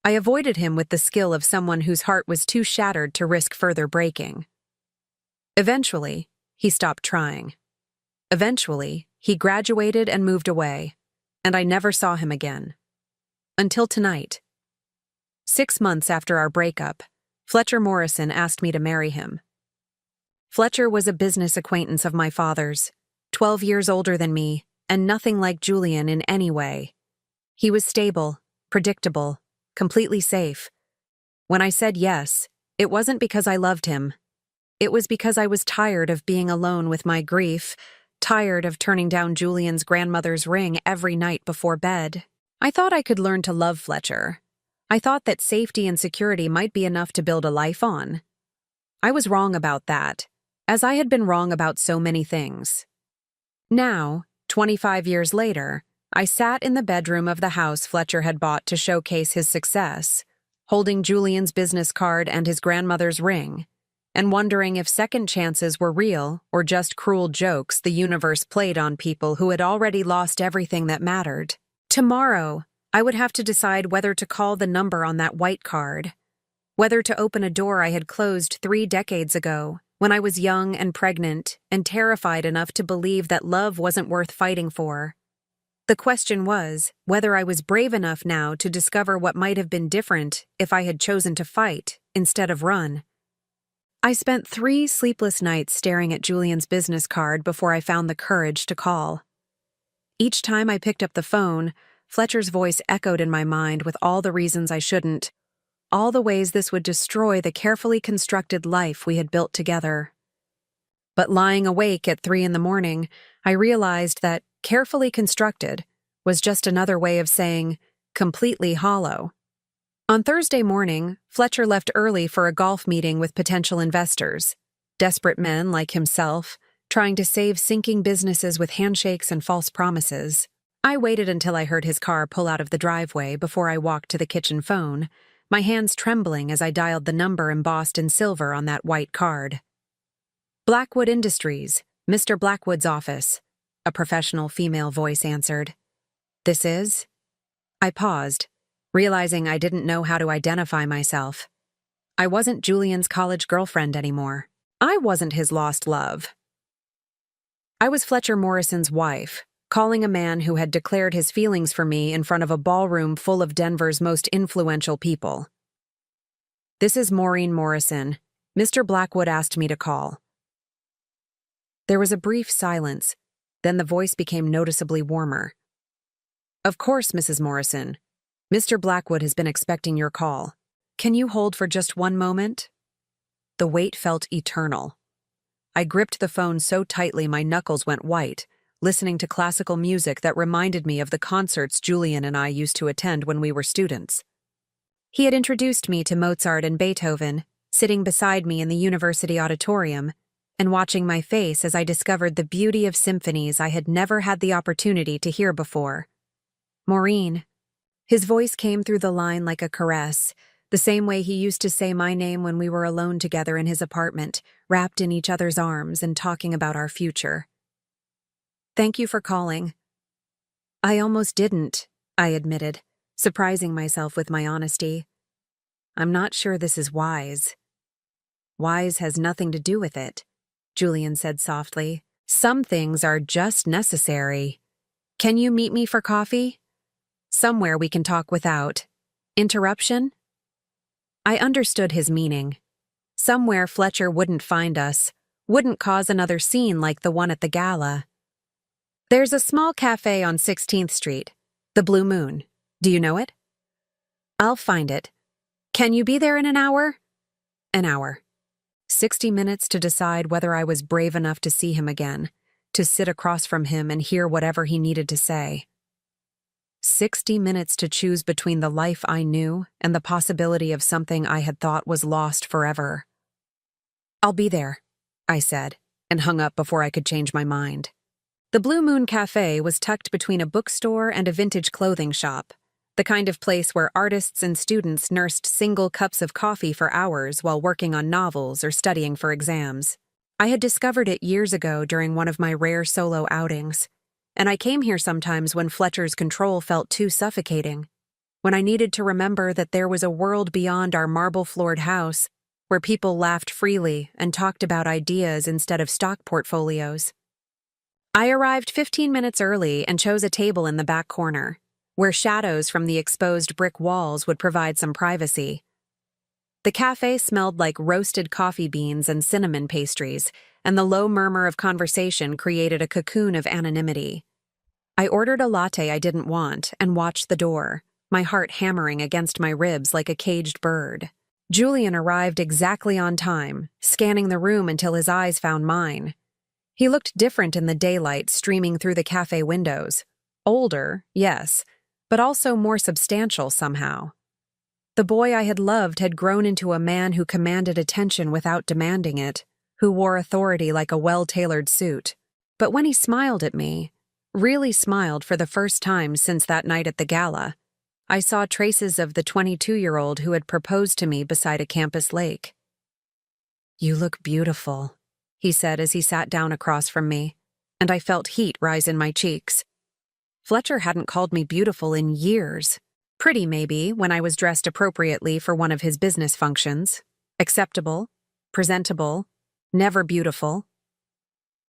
I avoided him with the skill of someone whose heart was too shattered to risk further breaking. Eventually, he stopped trying. Eventually, He graduated and moved away, and I never saw him again. Until tonight. 6 months after our breakup, Fletcher Morrison asked me to marry him. Fletcher was a business acquaintance of my father's, 12 years older than me, and nothing like Julian in any way. He was stable, predictable, completely safe. When I said yes, it wasn't because I loved him. It was because I was tired of being alone with my grief, tired of turning down Julian's grandmother's ring every night before bed. I thought I could learn to love Fletcher. I thought that safety and security might be enough to build a life on. I was wrong about that, as I had been wrong about so many things. Now, 25 years later, I sat in the bedroom of the house Fletcher had bought to showcase his success, holding Julian's business card and his grandmother's ring, and wondering if second chances were real or just cruel jokes the universe played on people who had already lost everything that mattered. Tomorrow, I would have to decide whether to call the number on that white card, whether to open a door I had closed 3 decades ago, when I was young and pregnant and terrified enough to believe that love wasn't worth fighting for. The question was whether I was brave enough now to discover what might have been different if I had chosen to fight instead of run. I spent 3 sleepless nights staring at Julian's business card before I found the courage to call. Each time I picked up the phone, Fletcher's voice echoed in my mind with all the reasons I shouldn't, all the ways this would destroy the carefully constructed life we had built together. But lying awake at 3 in the morning, I realized that carefully constructed was just another way of saying completely hollow. On Thursday morning, Fletcher left early for a golf meeting with potential investors, desperate men like himself, trying to save sinking businesses with handshakes and false promises. I waited until I heard his car pull out of the driveway before I walked to the kitchen phone, my hands trembling as I dialed the number embossed in silver on that white card. Blackwood Industries, Mr. Blackwood's office, a professional female voice answered. This is? I paused, realizing I didn't know how to identify myself. I wasn't Julian's college girlfriend anymore. I wasn't his lost love. I was Fletcher Morrison's wife, calling a man who had declared his feelings for me in front of a ballroom full of Denver's most influential people. This is Maureen Morrison. Mr. Blackwood asked me to call. There was a brief silence, then the voice became noticeably warmer. Of course, Mrs. Morrison. Mr. Blackwood has been expecting your call. Can you hold for just one moment? The wait felt eternal. I gripped the phone so tightly my knuckles went white, listening to classical music that reminded me of the concerts Julian and I used to attend when we were students. He had introduced me to Mozart and Beethoven, sitting beside me in the university auditorium, and watching my face as I discovered the beauty of symphonies I had never had the opportunity to hear before. Maureen. His voice came through the line like a caress, the same way he used to say my name when we were alone together in his apartment, wrapped in each other's arms and talking about our future. Thank you for calling. I almost didn't, I admitted, surprising myself with my honesty. I'm not sure this is wise. Wise has nothing to do with it, Julian said softly. Some things are just necessary. Can you meet me for coffee? Somewhere we can talk without interruption? I understood his meaning. Somewhere Fletcher wouldn't find us, wouldn't cause another scene like the one at the gala. There's a small cafe on 16th Street, the Blue Moon. Do you know it? I'll find it. Can you be there in an hour? An hour. 60 minutes to decide whether I was brave enough to see him again, to sit across from him and hear whatever he needed to say. 60 minutes to choose between the life I knew and the possibility of something I had thought was lost forever. I'll be there, I said, and hung up before I could change my mind. The Blue Moon Cafe was tucked between a bookstore and a vintage clothing shop, the kind of place where artists and students nursed single cups of coffee for hours while working on novels or studying for exams. I had discovered it years ago during one of my rare solo outings, and I came here sometimes when Fletcher's control felt too suffocating, when I needed to remember that there was a world beyond our marble-floored house where people laughed freely and talked about ideas instead of stock portfolios. I arrived 15 minutes early and chose a table in the back corner, where shadows from the exposed brick walls would provide some privacy. The cafe smelled like roasted coffee beans and cinnamon pastries, and the low murmur of conversation created a cocoon of anonymity. I ordered a latte I didn't want and watched the door, my heart hammering against my ribs like a caged bird. Julian arrived exactly on time, scanning the room until his eyes found mine. He looked different in the daylight streaming through the cafe windows. Older, yes, but also more substantial somehow. The boy I had loved had grown into a man who commanded attention without demanding it, who wore authority like a well-tailored suit. But when he smiled at me, really smiled for the first time since that night at the gala, I saw traces of the 22-year-old who had proposed to me beside a campus lake. "You look beautiful," he said as he sat down across from me, and I felt heat rise in my cheeks. Fletcher hadn't called me beautiful in years. Pretty, maybe, when I was dressed appropriately for one of his business functions. Acceptable, presentable, never beautiful.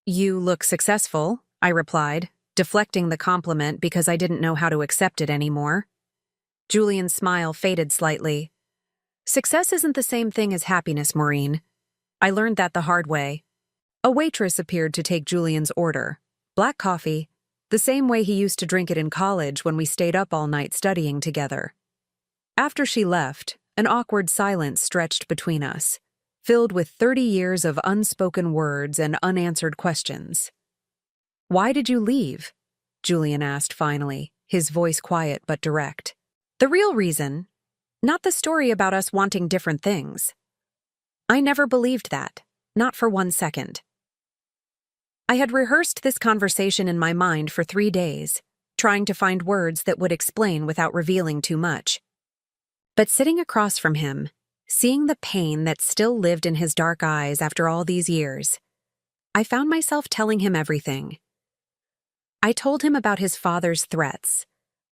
"You look successful," I replied, deflecting the compliment because I didn't know how to accept it anymore. Julian's smile faded slightly. "Success isn't the same thing as happiness, Maureen. I learned that the hard way." A waitress appeared to take Julian's order. Black coffee, the same way he used to drink it in college when we stayed up all night studying together. After she left, an awkward silence stretched between us, filled with 30 years of unspoken words and unanswered questions. "Why did you leave?" Julian asked finally, his voice quiet but direct. "The real reason, not the story about us wanting different things." I never believed that, not for 1 second. I had rehearsed this conversation in my mind for 3 days, trying to find words that would explain without revealing too much. But sitting across from him, seeing the pain that still lived in his dark eyes after all these years, I found myself telling him everything. I told him about his father's threats,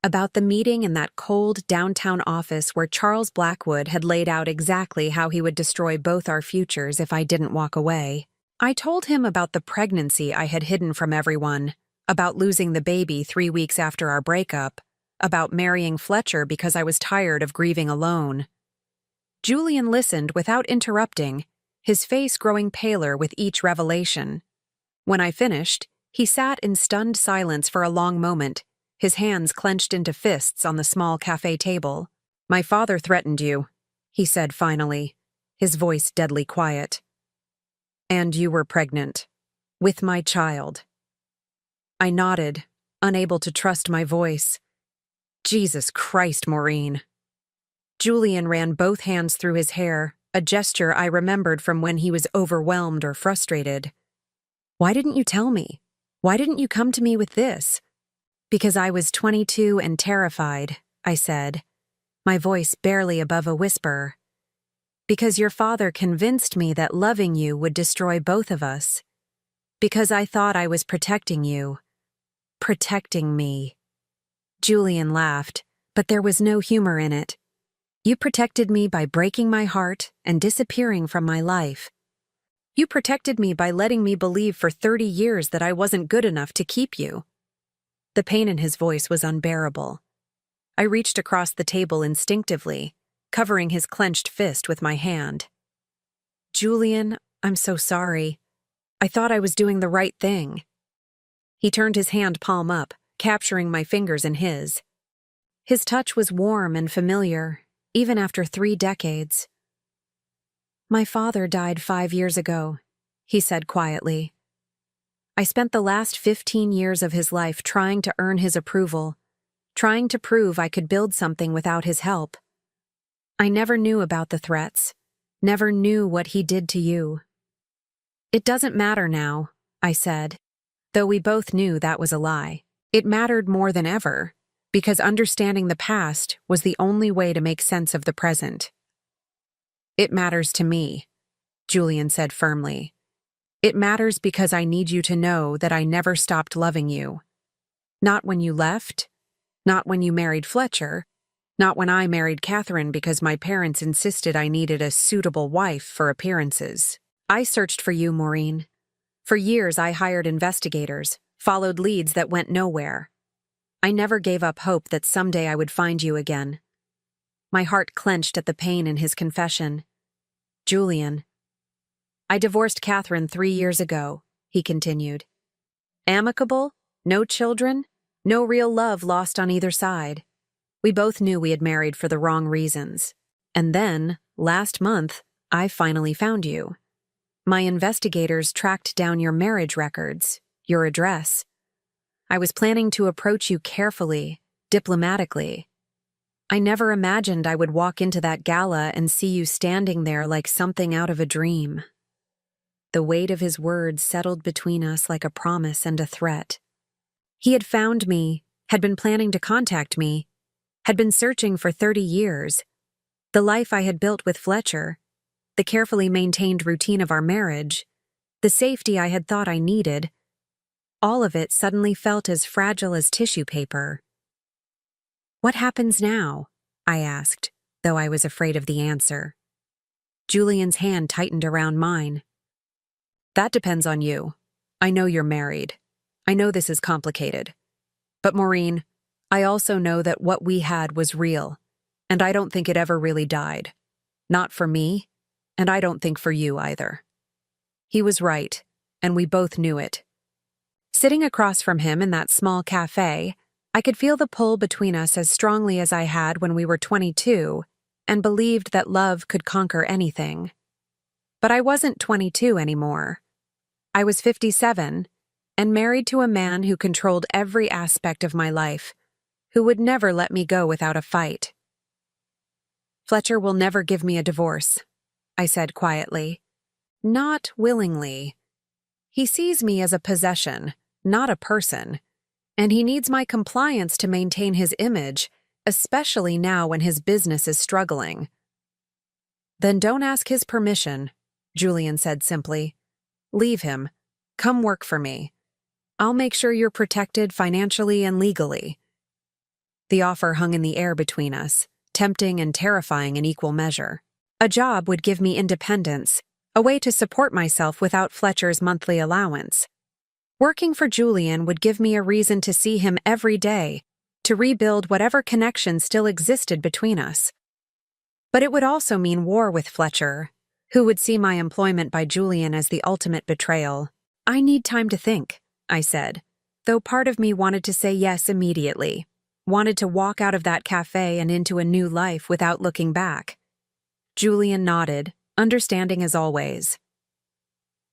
about the meeting in that cold downtown office where Charles Blackwood had laid out exactly how he would destroy both our futures if I didn't walk away. I told him about the pregnancy I had hidden from everyone, about losing the baby 3 weeks after our breakup, about marrying Fletcher because I was tired of grieving alone. Julian listened without interrupting, his face growing paler with each revelation. When I finished, he sat in stunned silence for a long moment, his hands clenched into fists on the small cafe table. "My father threatened you," he said finally, his voice deadly quiet. "And you were pregnant. With my child." I nodded, unable to trust my voice. "Jesus Christ, Maureen." Julian ran both hands through his hair, a gesture I remembered from when he was overwhelmed or frustrated. "Why didn't you tell me? Why didn't you come to me with this?" "Because I was 22 and terrified," I said, my voice barely above a whisper. "Because your father convinced me that loving you would destroy both of us. Because I thought I was protecting you. Protecting me." Julian laughed, but there was no humor in it. "You protected me by breaking my heart and disappearing from my life. You protected me by letting me believe for 30 years that I wasn't good enough to keep you." The pain in his voice was unbearable. I reached across the table instinctively, covering his clenched fist with my hand. "Julian, I'm so sorry. I thought I was doing the right thing." He turned his hand palm up, capturing my fingers in his. His touch was warm and familiar, even after 3 decades. "My father died 5 years ago," he said quietly. "I spent the last 15 years of his life trying to earn his approval, trying to prove I could build something without his help. I never knew about the threats, never knew what he did to you." "It doesn't matter now," I said, though we both knew that was a lie. It mattered more than ever, because understanding the past was the only way to make sense of the present. "It matters to me," Julian said firmly. "It matters because I need you to know that I never stopped loving you. Not when you left, not when you married Fletcher, not when I married Catherine because my parents insisted I needed a suitable wife for appearances. I searched for you, Maureen. For years I hired investigators, followed leads that went nowhere. I never gave up hope that someday I would find you again. My heart clenched at the pain in his confession. Julian. I divorced Catherine 3 years ago, he continued. Amicable, no children, no real love lost on either side. We both knew we had married for the wrong reasons. And then, last month, I finally found you. My investigators tracked down your marriage records, your address. I was planning to approach you carefully, diplomatically. I never imagined I would walk into that gala and see you standing there like something out of a dream. The weight of his words settled between us like a promise and a threat. He had found me, had been planning to contact me, had been searching for 30 years. The life I had built with Fletcher, the carefully maintained routine of our marriage, the safety I had thought I needed, all of it suddenly felt as fragile as tissue paper. What happens now? I asked, though I was afraid of the answer. Julian's hand tightened around mine. That depends on you. I know you're married. I know this is complicated. But Maureen, I also know that what we had was real, and I don't think it ever really died. Not for me, and I don't think for you either. He was right, and we both knew it. Sitting across from him in that small cafe, I could feel the pull between us as strongly as I had when we were 22 and believed that love could conquer anything. But I wasn't 22 anymore. I was 57 and married to a man who controlled every aspect of my life, who would never let me go without a fight. Fletcher will never give me a divorce, I said quietly. Not willingly. He sees me as a possession, not a person, and he needs my compliance to maintain his image, especially now when his business is struggling. Then don't ask his permission, Julian said simply. Leave him. Come work for me. I'll make sure you're protected financially and legally. The offer hung in the air between us, tempting and terrifying in equal measure. A job would give me independence, a way to support myself without Fletcher's monthly allowance. Working for Julian would give me a reason to see him every day, to rebuild whatever connection still existed between us. But it would also mean war with Fletcher, who would see my employment by Julian as the ultimate betrayal. I need time to think, I said, though part of me wanted to say yes immediately, wanted to walk out of that cafe and into a new life without looking back. Julian nodded, understanding as always.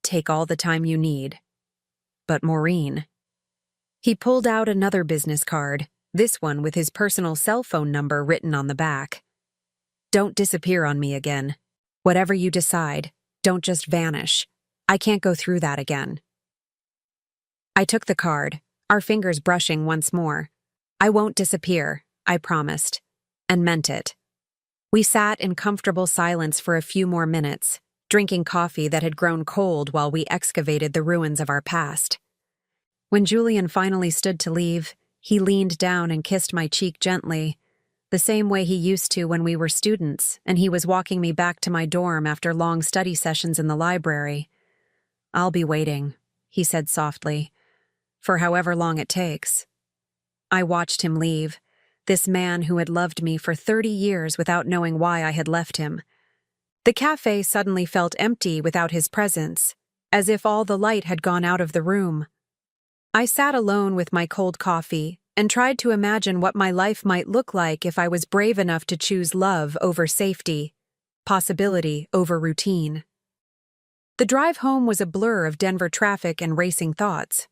Take all the time you need. But Maureen. He pulled out another business card, this one with his personal cell phone number written on the back. Don't disappear on me again. Whatever you decide, don't just vanish. I can't go through that again. I took the card, our fingers brushing once more. I won't disappear, I promised, and meant it. We sat in comfortable silence for a few more minutes, drinking coffee that had grown cold while we excavated the ruins of our past. When Julian finally stood to leave, he leaned down and kissed my cheek gently, the same way he used to when we were students and he was walking me back to my dorm after long study sessions in the library. I'll be waiting, he said softly, for however long it takes. I watched him leave, this man who had loved me for 30 years without knowing why I had left him. The cafe suddenly felt empty without his presence, as if all the light had gone out of the room. I sat alone with my cold coffee and tried to imagine what my life might look like if I was brave enough to choose love over safety, possibility over routine. The drive home was a blur of Denver traffic and racing thoughts.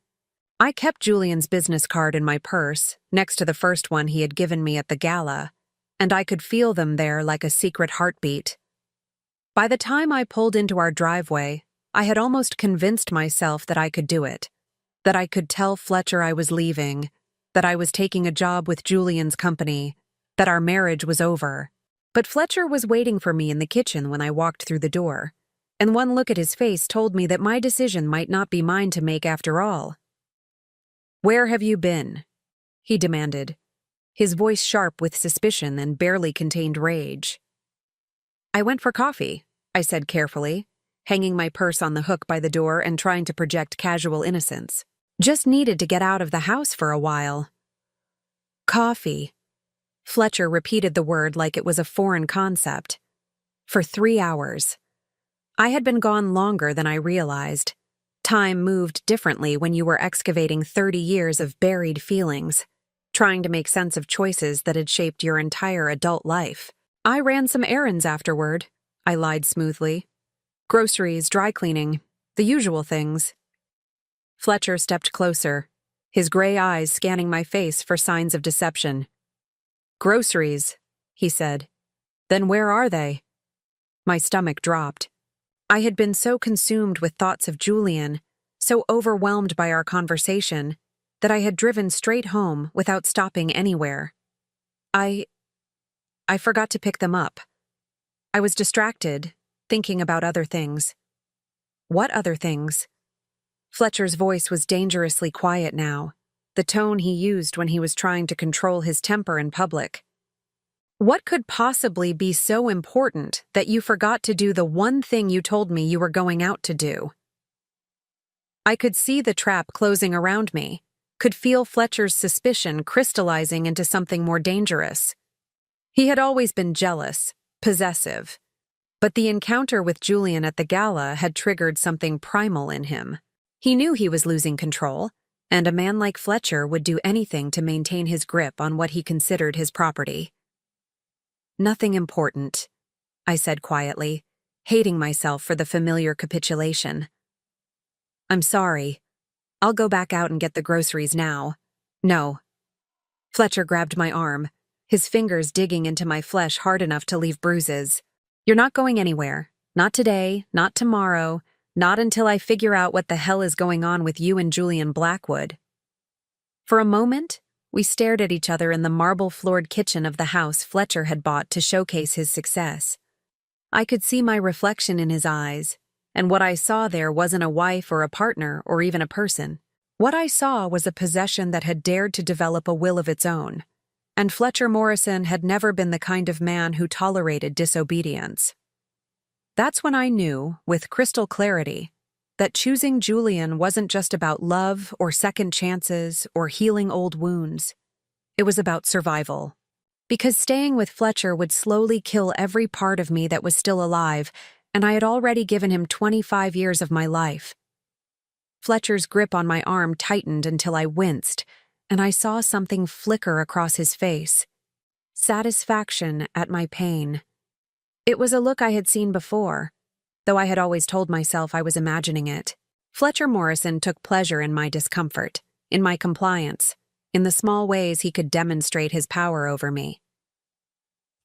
I kept Julian's business card in my purse, next to the first one he had given me at the gala, and I could feel them there like a secret heartbeat. By the time I pulled into our driveway, I had almost convinced myself that I could do it, that I could tell Fletcher I was leaving, that I was taking a job with Julian's company, that our marriage was over. But Fletcher was waiting for me in the kitchen when I walked through the door, and one look at his face told me that my decision might not be mine to make after all. "Where have you been?" he demanded, his voice sharp with suspicion and barely contained rage. "I went for coffee," I said carefully, hanging my purse on the hook by the door and trying to project casual innocence. Just needed to get out of the house for a while. Coffee. Fletcher repeated the word like it was a foreign concept. For 3 hours. I had been gone longer than I realized. Time moved differently when you were excavating 30 years of buried feelings, trying to make sense of choices that had shaped your entire adult life. I ran some errands afterward, I lied smoothly. Groceries, dry cleaning, the usual things. Fletcher stepped closer, his gray eyes scanning my face for signs of deception. Groceries, he said. Then where are they? My stomach dropped. I had been so consumed with thoughts of Julian, so overwhelmed by our conversation, that I had driven straight home without stopping anywhere. I forgot to pick them up. I was distracted, thinking about other things. What other things? Fletcher's voice was dangerously quiet now, the tone he used when he was trying to control his temper in public. What could possibly be so important that you forgot to do the one thing you told me you were going out to do? I could see the trap closing around me, could feel Fletcher's suspicion crystallizing into something more dangerous. He had always been jealous, possessive, but the encounter with Julian at the gala had triggered something primal in him. He knew he was losing control, and a man like Fletcher would do anything to maintain his grip on what he considered his property. Nothing important, I said quietly, hating myself for the familiar capitulation. I'm sorry. I'll go back out and get the groceries now. No. Fletcher grabbed my arm, his fingers digging into my flesh hard enough to leave bruises. You're not going anywhere. Not today, not tomorrow, not until I figure out what the hell is going on with you and Julian Blackwood. For a moment, we stared at each other in the marble-floored kitchen of the house Fletcher had bought to showcase his success. I could see my reflection in his eyes, and what I saw there wasn't a wife or a partner or even a person. What I saw was a possession that had dared to develop a will of its own, and Fletcher Morrison had never been the kind of man who tolerated disobedience. That's when I knew, with crystal clarity, that choosing Julian wasn't just about love or second chances or healing old wounds. It was about survival. Because staying with Fletcher would slowly kill every part of me that was still alive, and I had already given him 25 years of my life. Fletcher's grip on my arm tightened until I winced, and I saw something flicker across his face. Satisfaction at my pain. It was a look I had seen before, though I had always told myself I was imagining it. Fletcher Morrison took pleasure in my discomfort, in my compliance, in the small ways he could demonstrate his power over me.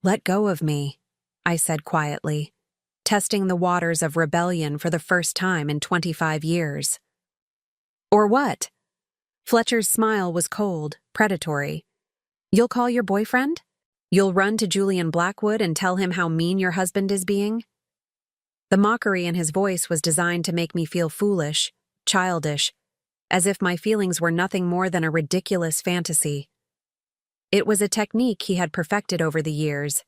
Let go of me, I said quietly, testing the waters of rebellion for the first time in 25 years. Or what? Fletcher's smile was cold, predatory. You'll call your boyfriend? You'll run to Julian Blackwood and tell him how mean your husband is being? The mockery in his voice was designed to make me feel foolish, childish, as if my feelings were nothing more than a ridiculous fantasy. It was a technique he had perfected over the years: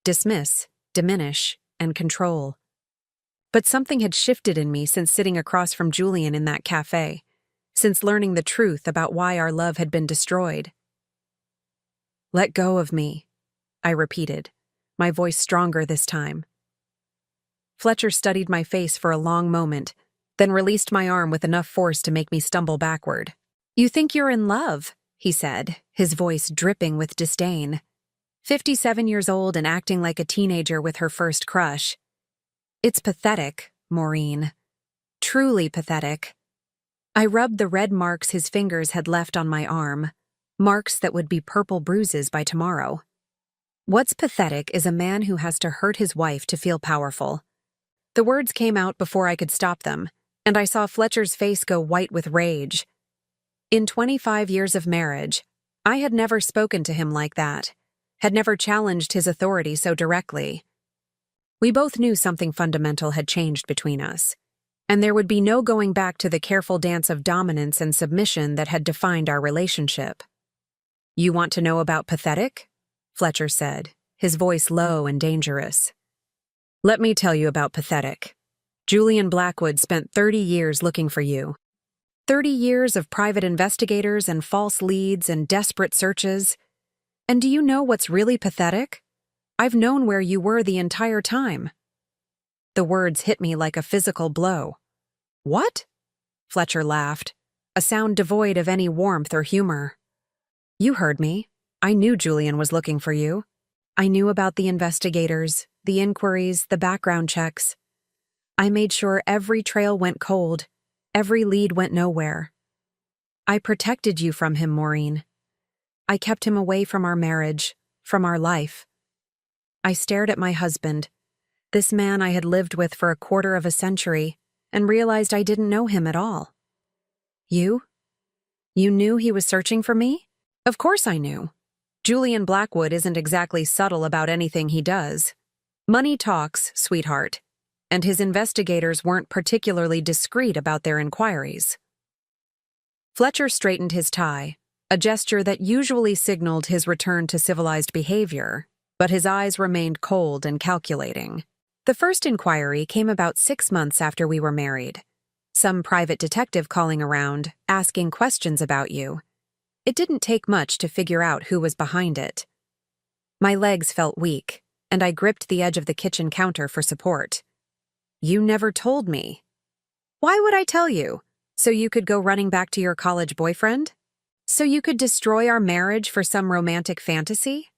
dismiss, diminish, and control. But something had shifted in me since sitting across from Julian in that cafe, since learning the truth about why our love had been destroyed. Let go of me, I repeated, my voice stronger this time. Fletcher studied my face for a long moment, then released my arm with enough force to make me stumble backward. You think you're in love, he said, his voice dripping with disdain. 57 years old and acting like a teenager with her first crush. It's pathetic, Maureen. Truly pathetic. I rubbed the red marks his fingers had left on my arm, marks that would be purple bruises by tomorrow. What's pathetic is a man who has to hurt his wife to feel powerful. The words came out before I could stop them, and I saw Fletcher's face go white with rage. In 25 years of marriage, I had never spoken to him like that, had never challenged his authority so directly. We both knew something fundamental had changed between us, and there would be no going back to the careful dance of dominance and submission that had defined our relationship. You want to know about pathetic? Fletcher said, his voice low and dangerous. Let me tell you about pathetic. Julian Blackwood spent 30 years looking for you. 30 years of private investigators and false leads and desperate searches. And do you know what's really pathetic? I've known where you were the entire time. The words hit me like a physical blow. What? Fletcher laughed, a sound devoid of any warmth or humor. You heard me. I knew Julian was looking for you. I knew about the investigators, the inquiries, the background checks. I made sure every trail went cold, every lead went nowhere. I protected you from him, Maureen. I kept him away from our marriage, from our life. I stared at my husband, this man I had lived with for a quarter of a century, and realized I didn't know him at all. You? You knew he was searching for me? Of course I knew. Julian Blackwood isn't exactly subtle about anything he does. Money talks, sweetheart, and his investigators weren't particularly discreet about their inquiries. Fletcher straightened his tie, a gesture that usually signaled his return to civilized behavior, but his eyes remained cold and calculating. The first inquiry came about 6 months after we were married. Some private detective calling around, asking questions about you. It didn't take much to figure out who was behind it. My legs felt weak, and I gripped the edge of the kitchen counter for support. You never told me. Why would I tell you? So you could go running back to your college boyfriend? So you could destroy our marriage for some romantic fantasy?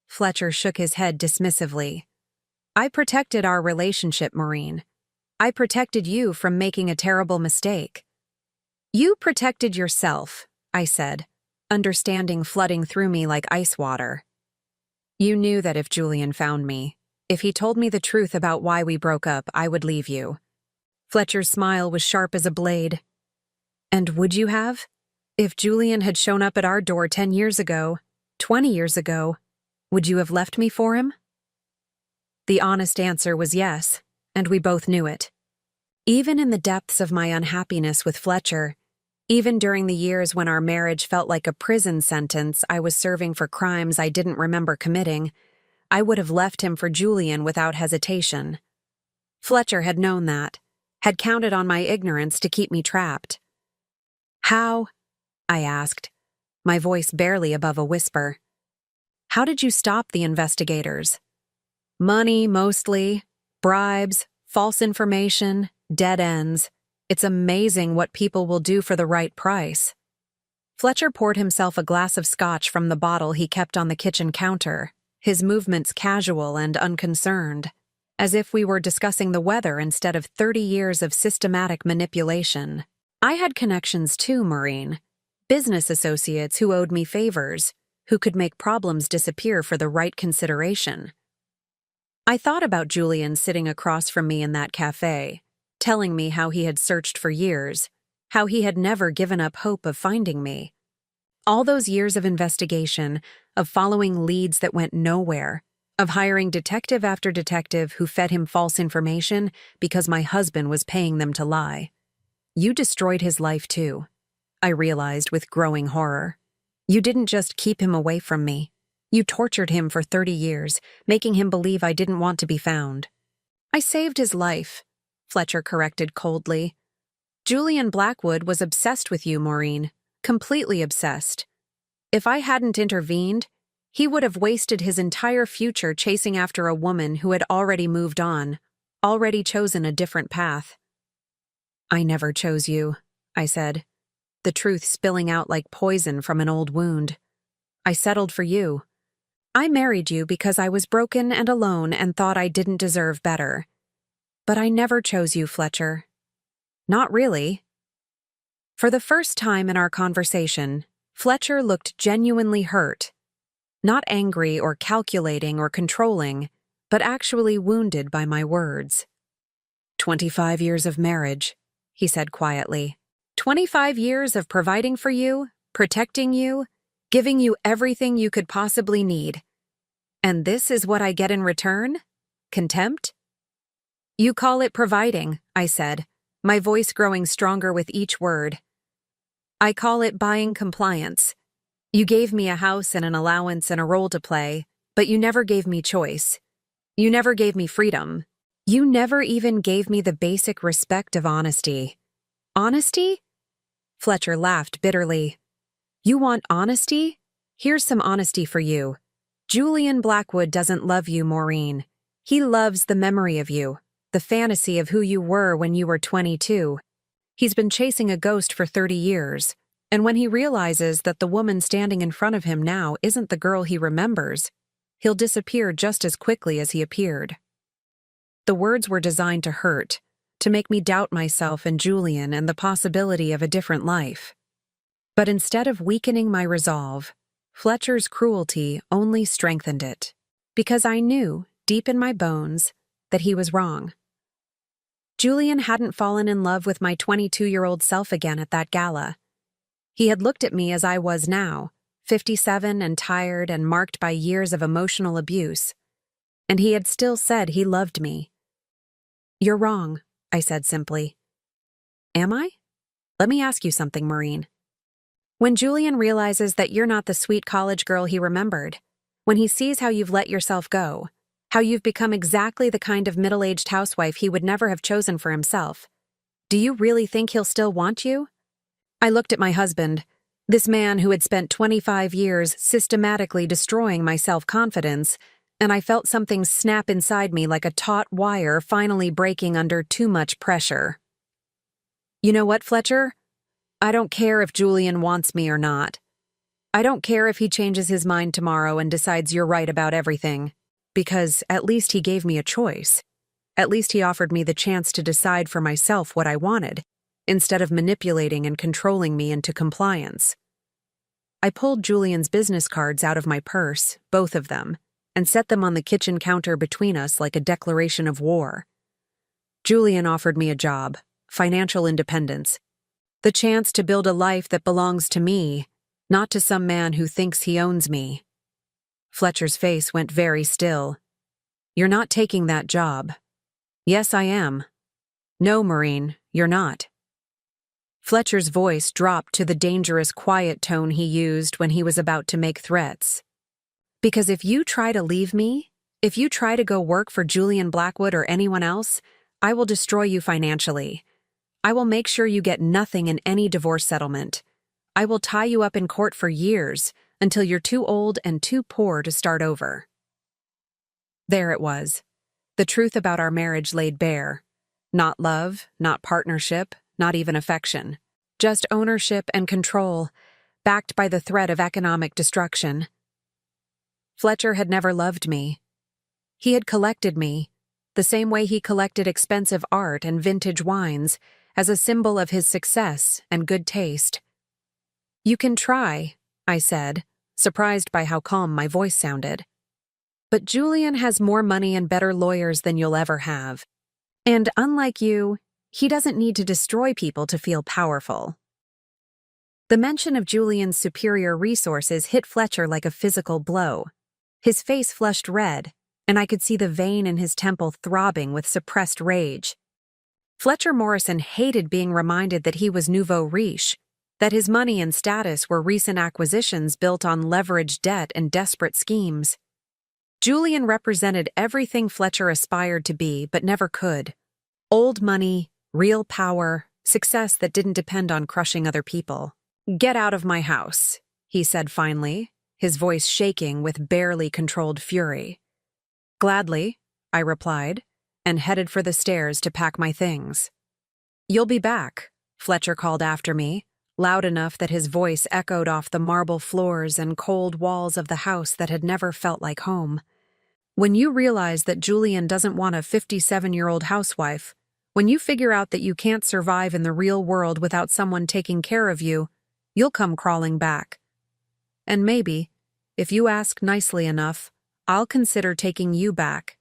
Fletcher shook his head dismissively. I protected our relationship, Maureen. I protected you from making a terrible mistake. You protected yourself, I said, understanding flooding through me like ice water. You knew that if Julian found me, if he told me the truth about why we broke up, I would leave you. Fletcher's smile was sharp as a blade. And would you have? If Julian had shown up at our door 10 years ago, 20 years ago, would you have left me for him? The honest answer was yes, and we both knew it. Even in the depths of my unhappiness with Fletcher, even during the years when our marriage felt like a prison sentence I was serving for crimes I didn't remember committing, I would have left him for Julian without hesitation. Fletcher had known that, had counted on my ignorance to keep me trapped. How? I asked, my voice barely above a whisper. How did you stop the investigators? Money, mostly, bribes, false information, dead ends. It's amazing what people will do for the right price. Fletcher poured himself a glass of scotch from the bottle he kept on the kitchen counter, his movements casual and unconcerned, as if we were discussing the weather instead of 30 years of systematic manipulation. I had connections too, Maureen. Business associates who owed me favors, who could make problems disappear for the right consideration. I thought about Julian sitting across from me in that cafe, telling me how he had searched for years, how he had never given up hope of finding me. All those years of investigation, of following leads that went nowhere, of hiring detective after detective who fed him false information because my husband was paying them to lie. You destroyed his life too, I realized with growing horror. You didn't just keep him away from me. You tortured him for 30 years, making him believe I didn't want to be found. I saved his life, Fletcher corrected coldly. Julian Blackwood was obsessed with you, Maureen, completely obsessed. If I hadn't intervened, he would have wasted his entire future chasing after a woman who had already moved on, already chosen a different path. I never chose you, I said, the truth spilling out like poison from an old wound. I settled for you. I married you because I was broken and alone and thought I didn't deserve better. But I never chose you, Fletcher. Not really. For the first time in our conversation, Fletcher looked genuinely hurt. Not angry or calculating or controlling, but actually wounded by my words. 25 years of marriage, he said quietly. 25 years of providing for you, protecting you, giving you everything you could possibly need. And this is what I get in return? Contempt? You call it providing, I said, my voice growing stronger with each word. I call it buying compliance. You gave me a house and an allowance and a role to play, but you never gave me choice. You never gave me freedom. You never even gave me the basic respect of honesty. Honesty? Fletcher laughed bitterly. You want honesty? Here's some honesty for you. Julian Blackwood doesn't love you, Maureen. He loves the memory of you, the fantasy of who you were when you were 22. He's been chasing a ghost for 30 years, and when he realizes that the woman standing in front of him now isn't the girl he remembers, he'll disappear just as quickly as he appeared. The words were designed to hurt, to make me doubt myself and Julian and the possibility of a different life. But instead of weakening my resolve, Fletcher's cruelty only strengthened it, because I knew, deep in my bones, that he was wrong. Julian hadn't fallen in love with my 22-year-old self again at that gala. He had looked at me as I was now, 57 and tired and marked by years of emotional abuse, and he had still said he loved me. You're wrong, I said simply. Am I? Let me ask you something, Maureen. When Julian realizes that you're not the sweet college girl he remembered, when he sees how you've let yourself go, how you've become exactly the kind of middle-aged housewife he would never have chosen for himself, do you really think he'll still want you? I looked at my husband, this man who had spent 25 years systematically destroying my self-confidence, and I felt something snap inside me like a taut wire finally breaking under too much pressure. You know what, Fletcher? I don't care if Julian wants me or not. I don't care if he changes his mind tomorrow and decides you're right about everything, because at least he gave me a choice. At least he offered me the chance to decide for myself what I wanted, instead of manipulating and controlling me into compliance. I pulled Julian's business cards out of my purse, both of them, and set them on the kitchen counter between us like a declaration of war. Julian offered me a job, financial independence, the chance to build a life that belongs to me, not to some man who thinks he owns me. Fletcher's face went very still. You're not taking that job. Yes, I am. No, Maureen, you're not. Fletcher's voice dropped to the dangerous quiet tone he used when he was about to make threats. Because if you try to leave me, if you try to go work for Julian Blackwood or anyone else, I will destroy you financially. I will make sure you get nothing in any divorce settlement. I will tie you up in court for years until you're too old and too poor to start over. There it was. The truth about our marriage laid bare. Not love, not partnership, not even affection. Just ownership and control, backed by the threat of economic destruction. Fletcher had never loved me. He had collected me, the same way he collected expensive art and vintage wines, as a symbol of his success and good taste. You can try, I said, surprised by how calm my voice sounded. But Julian has more money and better lawyers than you'll ever have. And unlike you, he doesn't need to destroy people to feel powerful. The mention of Julian's superior resources hit Fletcher like a physical blow. His face flushed red, and I could see the vein in his temple throbbing with suppressed rage. Fletcher Morrison hated being reminded that he was nouveau riche, that his money and status were recent acquisitions built on leveraged debt and desperate schemes. Julian represented everything Fletcher aspired to be but never could. Old money, real power, success that didn't depend on crushing other people. Get out of my house, he said finally, his voice shaking with barely controlled fury. Gladly, I replied, and headed for the stairs to pack my things. You'll be back, Fletcher called after me, loud enough that his voice echoed off the marble floors and cold walls of the house that had never felt like home. When you realize that Julian doesn't want a 57-year-old housewife, when you figure out that you can't survive in the real world without someone taking care of you, you'll come crawling back. And maybe, if you ask nicely enough, I'll consider taking you back.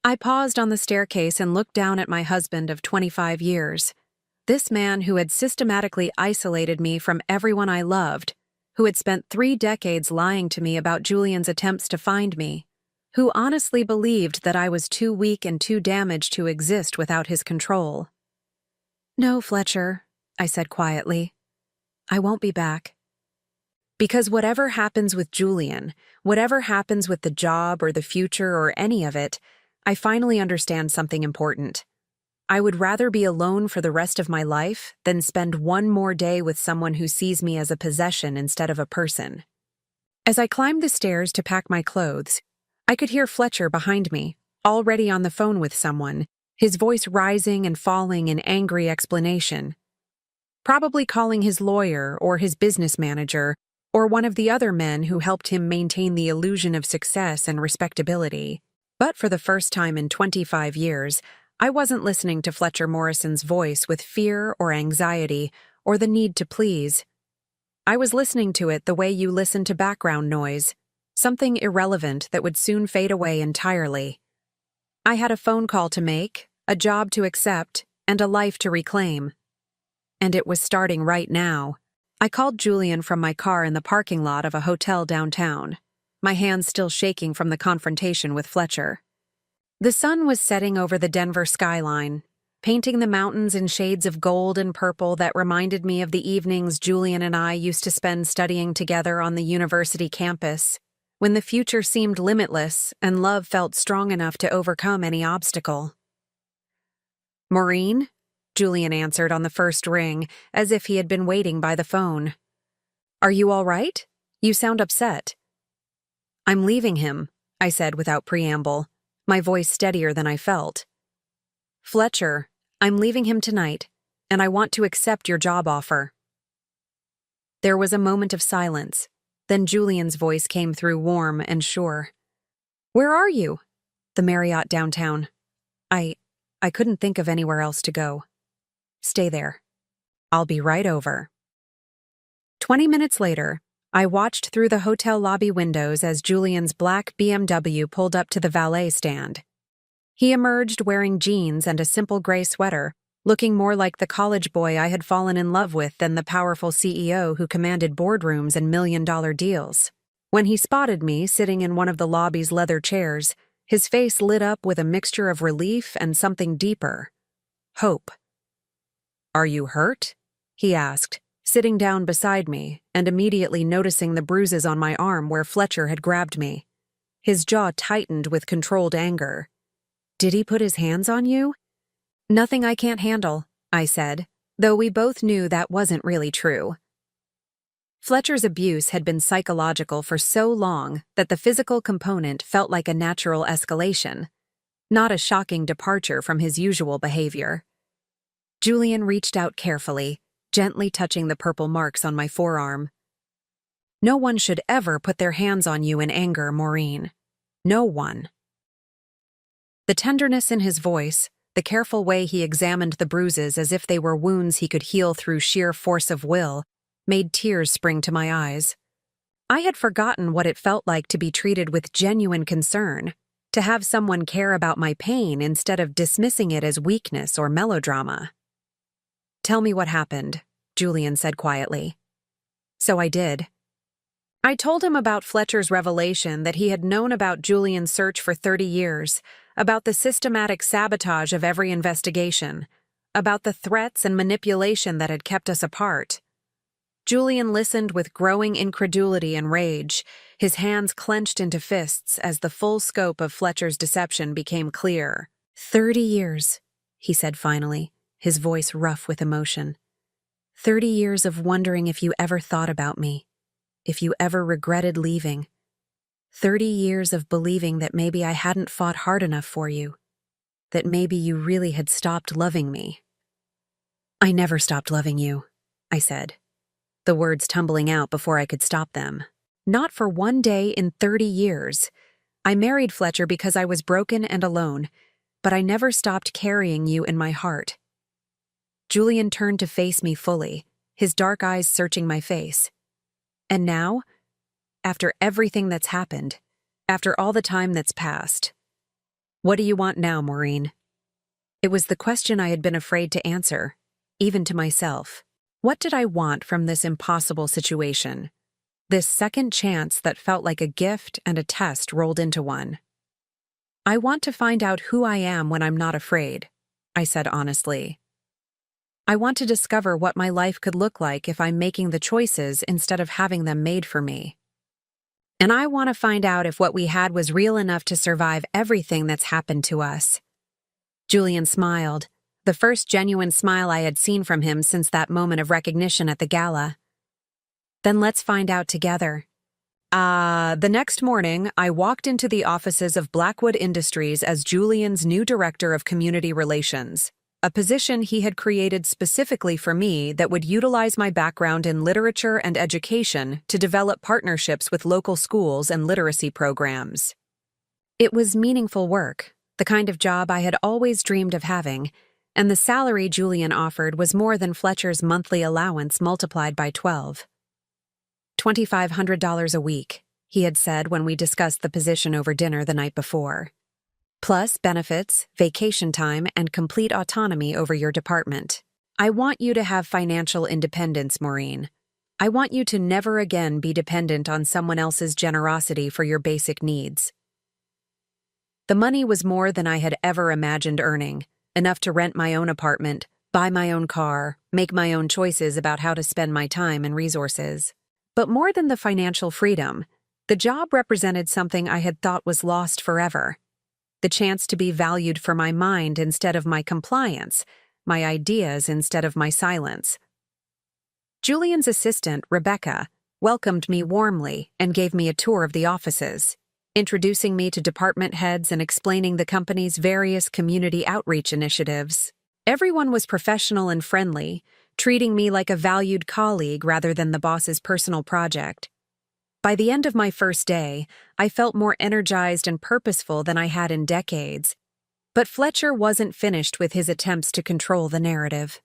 I paused on the staircase and looked down at my husband of 25 years. This man who had systematically isolated me from everyone I loved, who had spent 3 decades lying to me about Julian's attempts to find me, who honestly believed that I was too weak and too damaged to exist without his control. No, Fletcher, I said quietly. I won't be back. Because whatever happens with Julian, whatever happens with the job or the future or any of it, I finally understand something important. I would rather be alone for the rest of my life than spend one more day with someone who sees me as a possession instead of a person. As I climbed the stairs to pack my clothes, I could hear Fletcher behind me, already on the phone with someone, his voice rising and falling in angry explanation. Probably calling his lawyer or his business manager or one of the other men who helped him maintain the illusion of success and respectability. But for the first time in 25 years, I wasn't listening to Fletcher Morrison's voice with fear or anxiety or the need to please. I was listening to it the way you listen to background noise, something irrelevant that would soon fade away entirely. I had a phone call to make, a job to accept, and a life to reclaim. And it was starting right now. I called Julian from my car in the parking lot of a hotel downtown, my hands still shaking from the confrontation with Fletcher. The sun was setting over the Denver skyline, painting the mountains in shades of gold and purple that reminded me of the evenings Julian and I used to spend studying together on the university campus, when the future seemed limitless and love felt strong enough to overcome any obstacle. "Maureen?" Julian answered on the first ring, as if he had been waiting by the phone. "Are you all right? You sound upset." "I'm leaving him," I said without preamble, my voice steadier than I felt. "Fletcher, I'm leaving him tonight, and I want to accept your job offer." There was a moment of silence. Then Julian's voice came through warm and sure. "Where are you?" "The Marriott downtown. I couldn't think of anywhere else to go." "Stay there. I'll be right over." 20 minutes later, I watched through the hotel lobby windows as Julian's black BMW pulled up to the valet stand. He emerged wearing jeans and a simple gray sweater, looking more like the college boy I had fallen in love with than the powerful CEO who commanded boardrooms and million-dollar deals. When he spotted me sitting in one of the lobby's leather chairs, his face lit up with a mixture of relief and something deeper: hope. "Are you hurt?" he asked, sitting down beside me and immediately noticing the bruises on my arm where Fletcher had grabbed me. His jaw tightened with controlled anger. "Did he put his hands on you?" "Nothing I can't handle," I said, though we both knew that wasn't really true. Fletcher's abuse had been psychological for so long that the physical component felt like a natural escalation, not a shocking departure from his usual behavior. Julian reached out carefully, gently touching the purple marks on my forearm. "No one should ever put their hands on you in anger, Maureen. No one." The tenderness in his voice, the careful way he examined the bruises as if they were wounds he could heal through sheer force of will, made tears spring to my eyes. I had forgotten what it felt like to be treated with genuine concern, to have someone care about my pain instead of dismissing it as weakness or melodrama. "Tell me what happened," Julian said quietly. So I did. I told him about Fletcher's revelation that he had known about Julian's search for 30 years, about the systematic sabotage of every investigation, about the threats and manipulation that had kept us apart. Julian listened with growing incredulity and rage, his hands clenched into fists as the full scope of Fletcher's deception became clear. 30 years, he said finally, his voice rough with emotion. 30 years of wondering if you ever thought about me, if you ever regretted leaving. 30 years of believing that maybe I hadn't fought hard enough for you, that maybe you really had stopped loving me. "I never stopped loving you," I said, the words tumbling out before I could stop them. "Not for one day in 30 years. I married Fletcher because I was broken and alone, but I never stopped carrying you in my heart." Julian turned to face me fully, his dark eyes searching my face. "And now, after everything that's happened, after all the time that's passed, what do you want now, Maureen?" It was the question I had been afraid to answer, even to myself. What did I want from this impossible situation? This second chance that felt like a gift and a test rolled into one. "I want to find out who I am when I'm not afraid," I said honestly. "I want to discover what my life could look like if I'm making the choices instead of having them made for me. And I want to find out if what we had was real enough to survive everything that's happened to us." Julian smiled, the first genuine smile I had seen from him since that moment of recognition at the gala. Then let's find out together. The next morning, I walked into the offices of Blackwood Industries as Julian's new director of community relations, a position he had created specifically for me that would utilize my background in literature and education to develop partnerships with local schools and literacy programs. It was meaningful work, the kind of job I had always dreamed of having, and the salary Julian offered was more than Fletcher's monthly allowance multiplied by 12. $2,500 a week, he had said when we discussed the position over dinner the night before. Plus benefits, vacation time, and complete autonomy over your department. I want you to have financial independence, Maureen. I want you to never again be dependent on someone else's generosity for your basic needs. The money was more than I had ever imagined earning, enough to rent my own apartment, buy my own car, make my own choices about how to spend my time and resources. But more than the financial freedom, the job represented something I had thought was lost forever. The chance to be valued for my mind instead of my compliance, my ideas instead of my silence. Julian's assistant, Rebecca, welcomed me warmly and gave me a tour of the offices, introducing me to department heads and explaining the company's various community outreach initiatives. Everyone was professional and friendly, treating me like a valued colleague rather than the boss's personal project. By the end of my first day, I felt more energized and purposeful than I had in decades. But Fletcher wasn't finished with his attempts to control the narrative.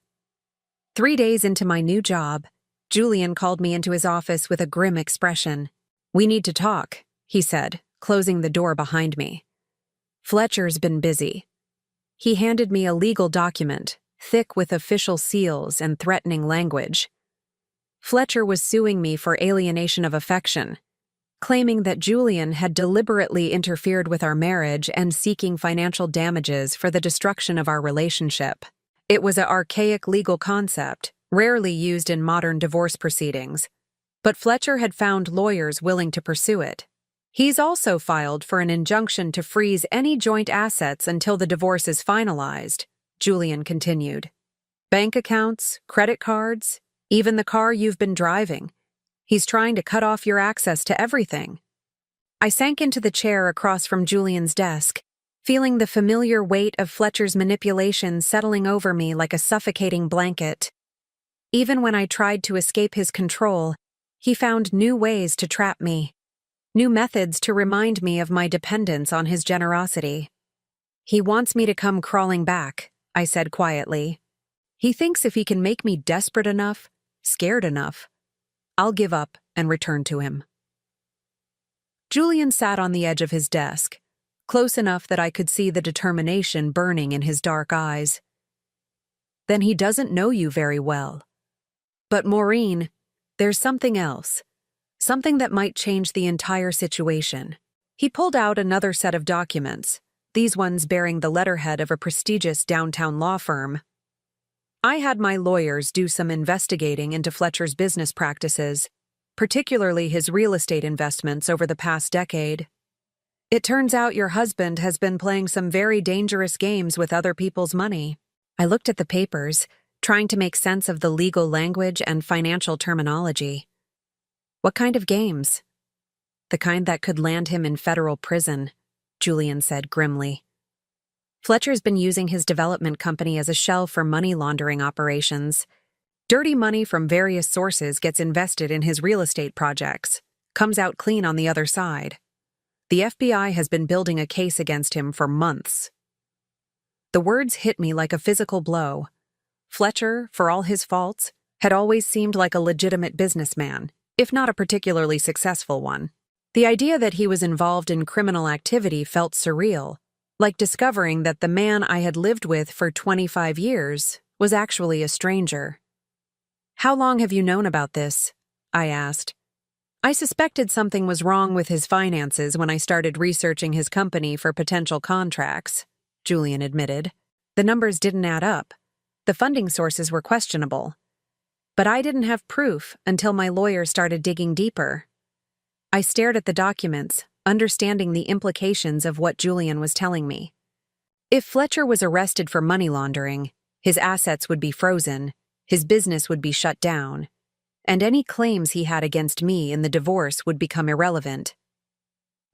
3 days into my new job, Julian called me into his office with a grim expression. "We need to talk," he said, closing the door behind me. "Fletcher's been busy." He handed me a legal document, thick with official seals and threatening language. Fletcher was suing me for alienation of affection, claiming that Julian had deliberately interfered with our marriage and seeking financial damages for the destruction of our relationship. It was an archaic legal concept, rarely used in modern divorce proceedings, but Fletcher had found lawyers willing to pursue it. He's also filed for an injunction to freeze any joint assets until the divorce is finalized, Julian continued. Bank accounts, credit cards, even the car you've been driving. He's trying to cut off your access to everything. I sank into the chair across from Julian's desk, feeling the familiar weight of Fletcher's manipulation settling over me like a suffocating blanket. Even when I tried to escape his control, he found new ways to trap me, new methods to remind me of my dependence on his generosity. "He wants me to come crawling back," I said quietly. "He thinks if he can make me desperate enough, scared enough, I'll give up and return to him." Julian sat on the edge of his desk, close enough that I could see the determination burning in his dark eyes. "Then he doesn't know you very well. But Maureen, there's something else. Something that might change the entire situation." He pulled out another set of documents, these ones bearing the letterhead of a prestigious downtown law firm. I had my lawyers do some investigating into Fletcher's business practices, particularly his real estate investments over the past decade. "It turns out your husband has been playing some very dangerous games with other people's money." I looked at the papers, trying to make sense of the legal language and financial terminology. "What kind of games?" "The kind that could land him in federal prison," Julian said grimly. "Fletcher's been using his development company as a shell for money laundering operations. Dirty money from various sources gets invested in his real estate projects, comes out clean on the other side. The FBI has been building a case against him for months." The words hit me like a physical blow. Fletcher, for all his faults, had always seemed like a legitimate businessman, if not a particularly successful one. The idea that he was involved in criminal activity felt surreal, like discovering that the man I had lived with for 25 years was actually a stranger. "How long have you known about this?" I asked. "I suspected something was wrong with his finances when I started researching his company for potential contracts," Julian admitted. "The numbers didn't add up. The funding sources were questionable. But I didn't have proof until my lawyer started digging deeper." I stared at the documents, understanding the implications of what Julian was telling me. If Fletcher was arrested for money laundering, His assets would be frozen, his business would be shut down, and any claims he had against me in the divorce would become irrelevant.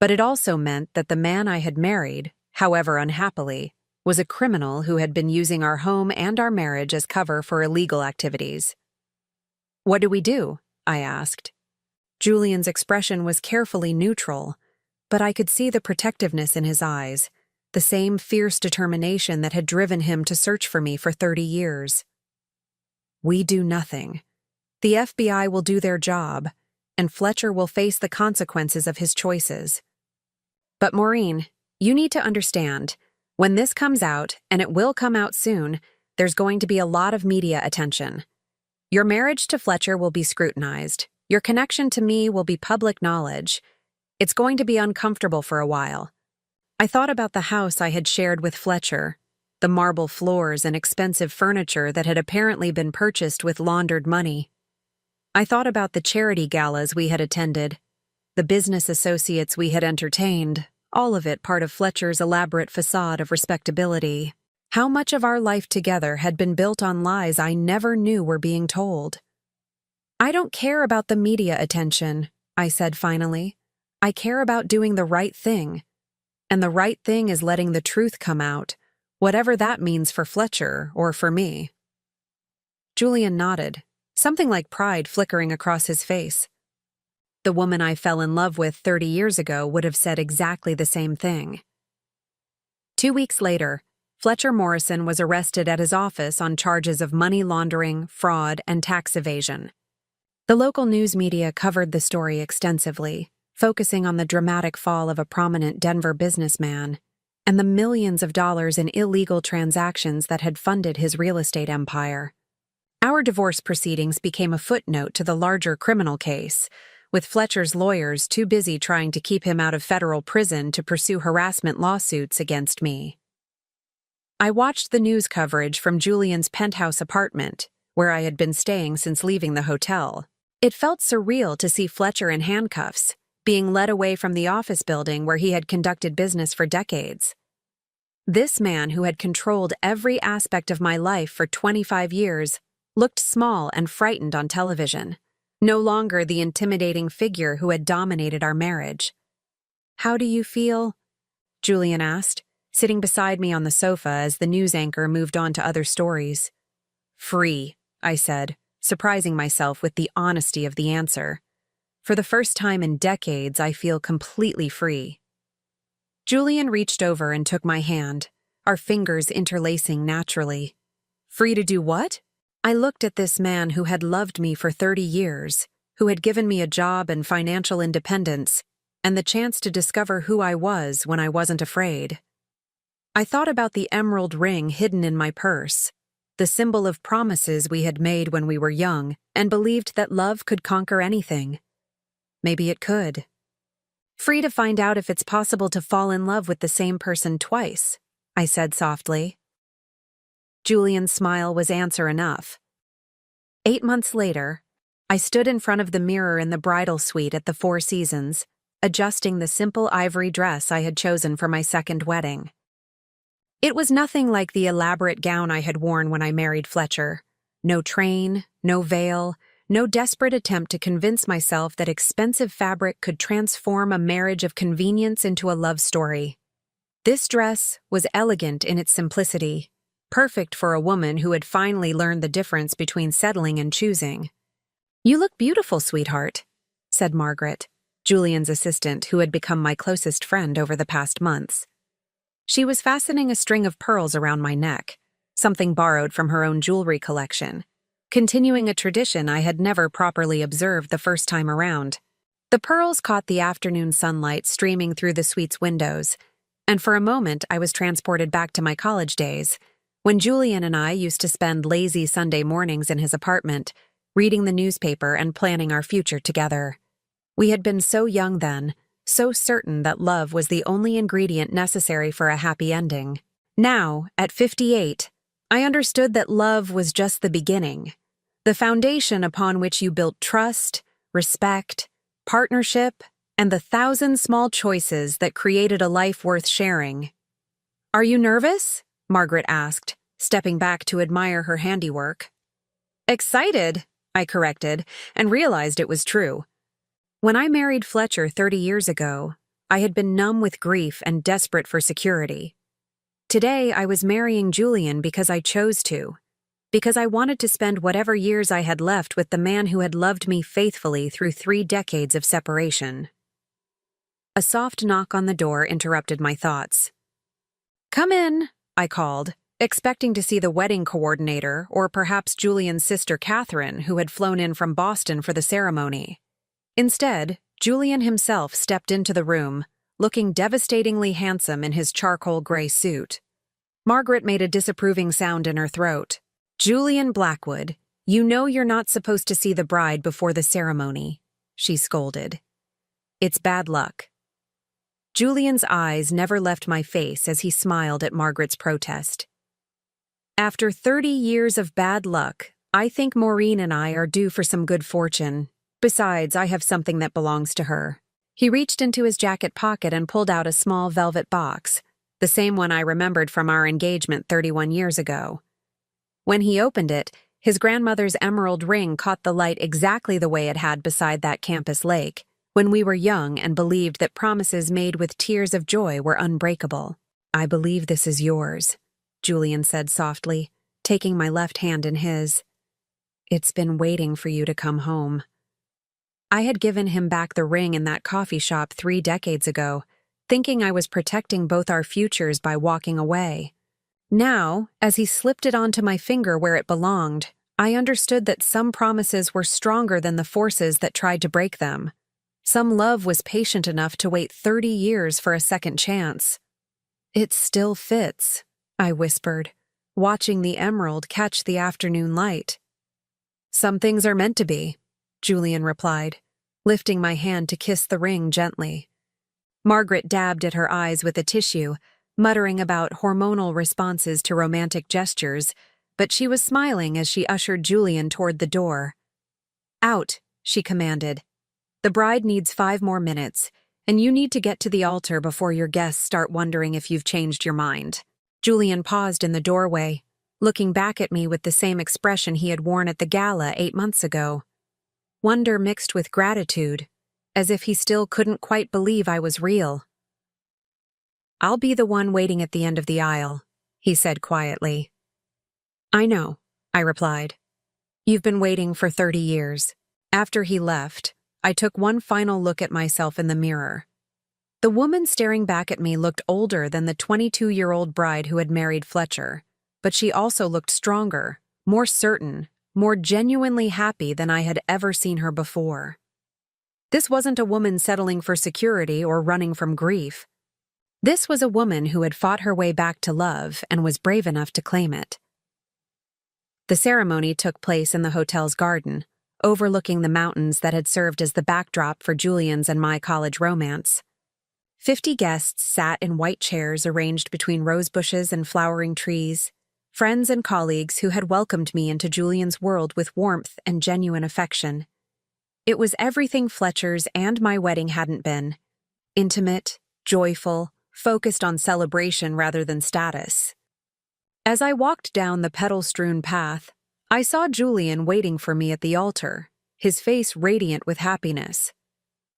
But it also meant that the man I had married, however unhappily, was a criminal who had been using our home and our marriage as cover for illegal activities. "What do we do?" I asked. Julian's expression was carefully neutral, but I could see the protectiveness in his eyes, the same fierce determination that had driven him to search for me for 30 years. "We do nothing. The FBI will do their job, and Fletcher will face the consequences of his choices. But Maureen, you need to understand, when this comes out, and it will come out soon, there's going to be a lot of media attention. Your marriage to Fletcher will be scrutinized. Your connection to me will be public knowledge. It's going to be uncomfortable for a while." I thought about the house I had shared with Fletcher, the marble floors and expensive furniture that had apparently been purchased with laundered money. I thought about the charity galas we had attended, the business associates we had entertained, all of it part of Fletcher's elaborate facade of respectability. How much of our life together had been built on lies I never knew were being told? "I don't care about the media attention," I said finally. "I care about doing the right thing. And the right thing is letting the truth come out, whatever that means for Fletcher or for me." Julian nodded, something like pride flickering across his face. The woman I fell in love with 30 years ago would have said exactly the same thing. 2 weeks later, Fletcher Morrison was arrested at his office on charges of money laundering, fraud, and tax evasion. The local news media covered the story extensively, focusing on the dramatic fall of a prominent Denver businessman and the millions of dollars in illegal transactions that had funded his real estate empire. Our divorce proceedings became a footnote to the larger criminal case, with Fletcher's lawyers too busy trying to keep him out of federal prison to pursue harassment lawsuits against me. I watched the news coverage from Julian's penthouse apartment, where I had been staying since leaving the hotel. It felt surreal to see Fletcher in handcuffs, being led away from the office building where he had conducted business for decades. This man who had controlled every aspect of my life for 25 years looked small and frightened on television, no longer the intimidating figure who had dominated our marriage. "How do you feel?" Julian asked, sitting beside me on the sofa as the news anchor moved on to other stories. "Free," I said, surprising myself with the honesty of the answer. For the first time in decades, I feel completely free. Julian reached over and took my hand, our fingers interlacing naturally. "Free to do what?" I looked at this man who had loved me for 30 years, who had given me a job and financial independence, and the chance to discover who I was when I wasn't afraid. I thought about the emerald ring hidden in my purse, the symbol of promises we had made when we were young, and believed that love could conquer anything. Maybe it could. "Free to find out if it's possible to fall in love with the same person twice," I said softly. Julian's smile was answer enough. 8 months later, I stood in front of the mirror in the bridal suite at the Four Seasons, adjusting the simple ivory dress I had chosen for my second wedding. It was nothing like the elaborate gown I had worn when I married Fletcher. No train, no veil, no desperate attempt to convince myself that expensive fabric could transform a marriage of convenience into a love story. This dress was elegant in its simplicity, perfect for a woman who had finally learned the difference between settling and choosing. "You look beautiful, sweetheart," said Margaret, Julian's assistant who had become my closest friend over the past months. She was fastening a string of pearls around my neck, something borrowed from her own jewelry collection, continuing a tradition I had never properly observed the first time around. The pearls caught the afternoon sunlight streaming through the suite's windows, and for a moment I was transported back to my college days, when Julian and I used to spend lazy Sunday mornings in his apartment, reading the newspaper and planning our future together. We had been so young then, so certain that love was the only ingredient necessary for a happy ending. Now, at 58, I understood that love was just the beginning, the foundation upon which you built trust, respect, partnership, and the 1,000 small choices that created a life worth sharing. "Are you nervous?" Margaret asked, stepping back to admire her handiwork. Excited, I corrected, and realized it was true. When I married Fletcher 30 years ago, I had been numb with grief and desperate for security. Today, I was marrying Julian because I chose to, because I wanted to spend whatever years I had left with the man who had loved me faithfully through 3 decades of separation. A soft knock on the door interrupted my thoughts. "Come in," I called, expecting to see the wedding coordinator or perhaps Julian's sister Catherine, who had flown in from Boston for the ceremony. Instead, Julian himself stepped into the room, looking devastatingly handsome in his charcoal gray suit. Margaret made a disapproving sound in her throat. "Julian Blackwood, you know you're not supposed to see the bride before the ceremony," she scolded. "It's bad luck." Julian's eyes never left my face as he smiled at Margaret's protest. "After 30 years of bad luck, I think Maureen and I are due for some good fortune. Besides, I have something that belongs to her." He reached into his jacket pocket and pulled out a small velvet box, the same one I remembered from our engagement 31 years ago. When he opened it, his grandmother's emerald ring caught the light exactly the way it had beside that campus lake, when we were young and believed that promises made with tears of joy were unbreakable. "I believe this is yours," Julian said softly, taking my left hand in his. "It's been waiting for you to come home." I had given him back the ring in that coffee shop 3 decades ago, thinking I was protecting both our futures by walking away. Now, as he slipped it onto my finger where it belonged, I understood that some promises were stronger than the forces that tried to break them. Some love was patient enough to wait 30 years for a second chance. "It still fits," I whispered, watching the emerald catch the afternoon light. "Some things are meant to be," Julian replied, lifting my hand to kiss the ring gently. Margaret dabbed at her eyes with a tissue, muttering about hormonal responses to romantic gestures, but she was smiling as she ushered Julian toward the door. "Out," she commanded. "The bride needs 5 more minutes, and you need to get to the altar before your guests start wondering if you've changed your mind." Julian paused in the doorway, looking back at me with the same expression he had worn at the gala 8 months ago. Wonder mixed with gratitude, as if he still couldn't quite believe I was real. "I'll be the one waiting at the end of the aisle," he said quietly. "I know," I replied. "You've been waiting for 30 years. After he left, I took one final look at myself in the mirror. The woman staring back at me looked older than the 22-year-old bride who had married Fletcher, but she also looked stronger, more certain, more genuinely happy than I had ever seen her before. This wasn't a woman settling for security or running from grief. This was a woman who had fought her way back to love and was brave enough to claim it. The ceremony took place in the hotel's garden, overlooking the mountains that had served as the backdrop for Julian's and my college romance. 50 guests sat in white chairs arranged between rose bushes and flowering trees, friends and colleagues who had welcomed me into Julian's world with warmth and genuine affection. It was everything Fletcher's and my wedding hadn't been: intimate, joyful, focused on celebration rather than status. As I walked down the petal-strewn path, I saw Julian waiting for me at the altar, his face radiant with happiness.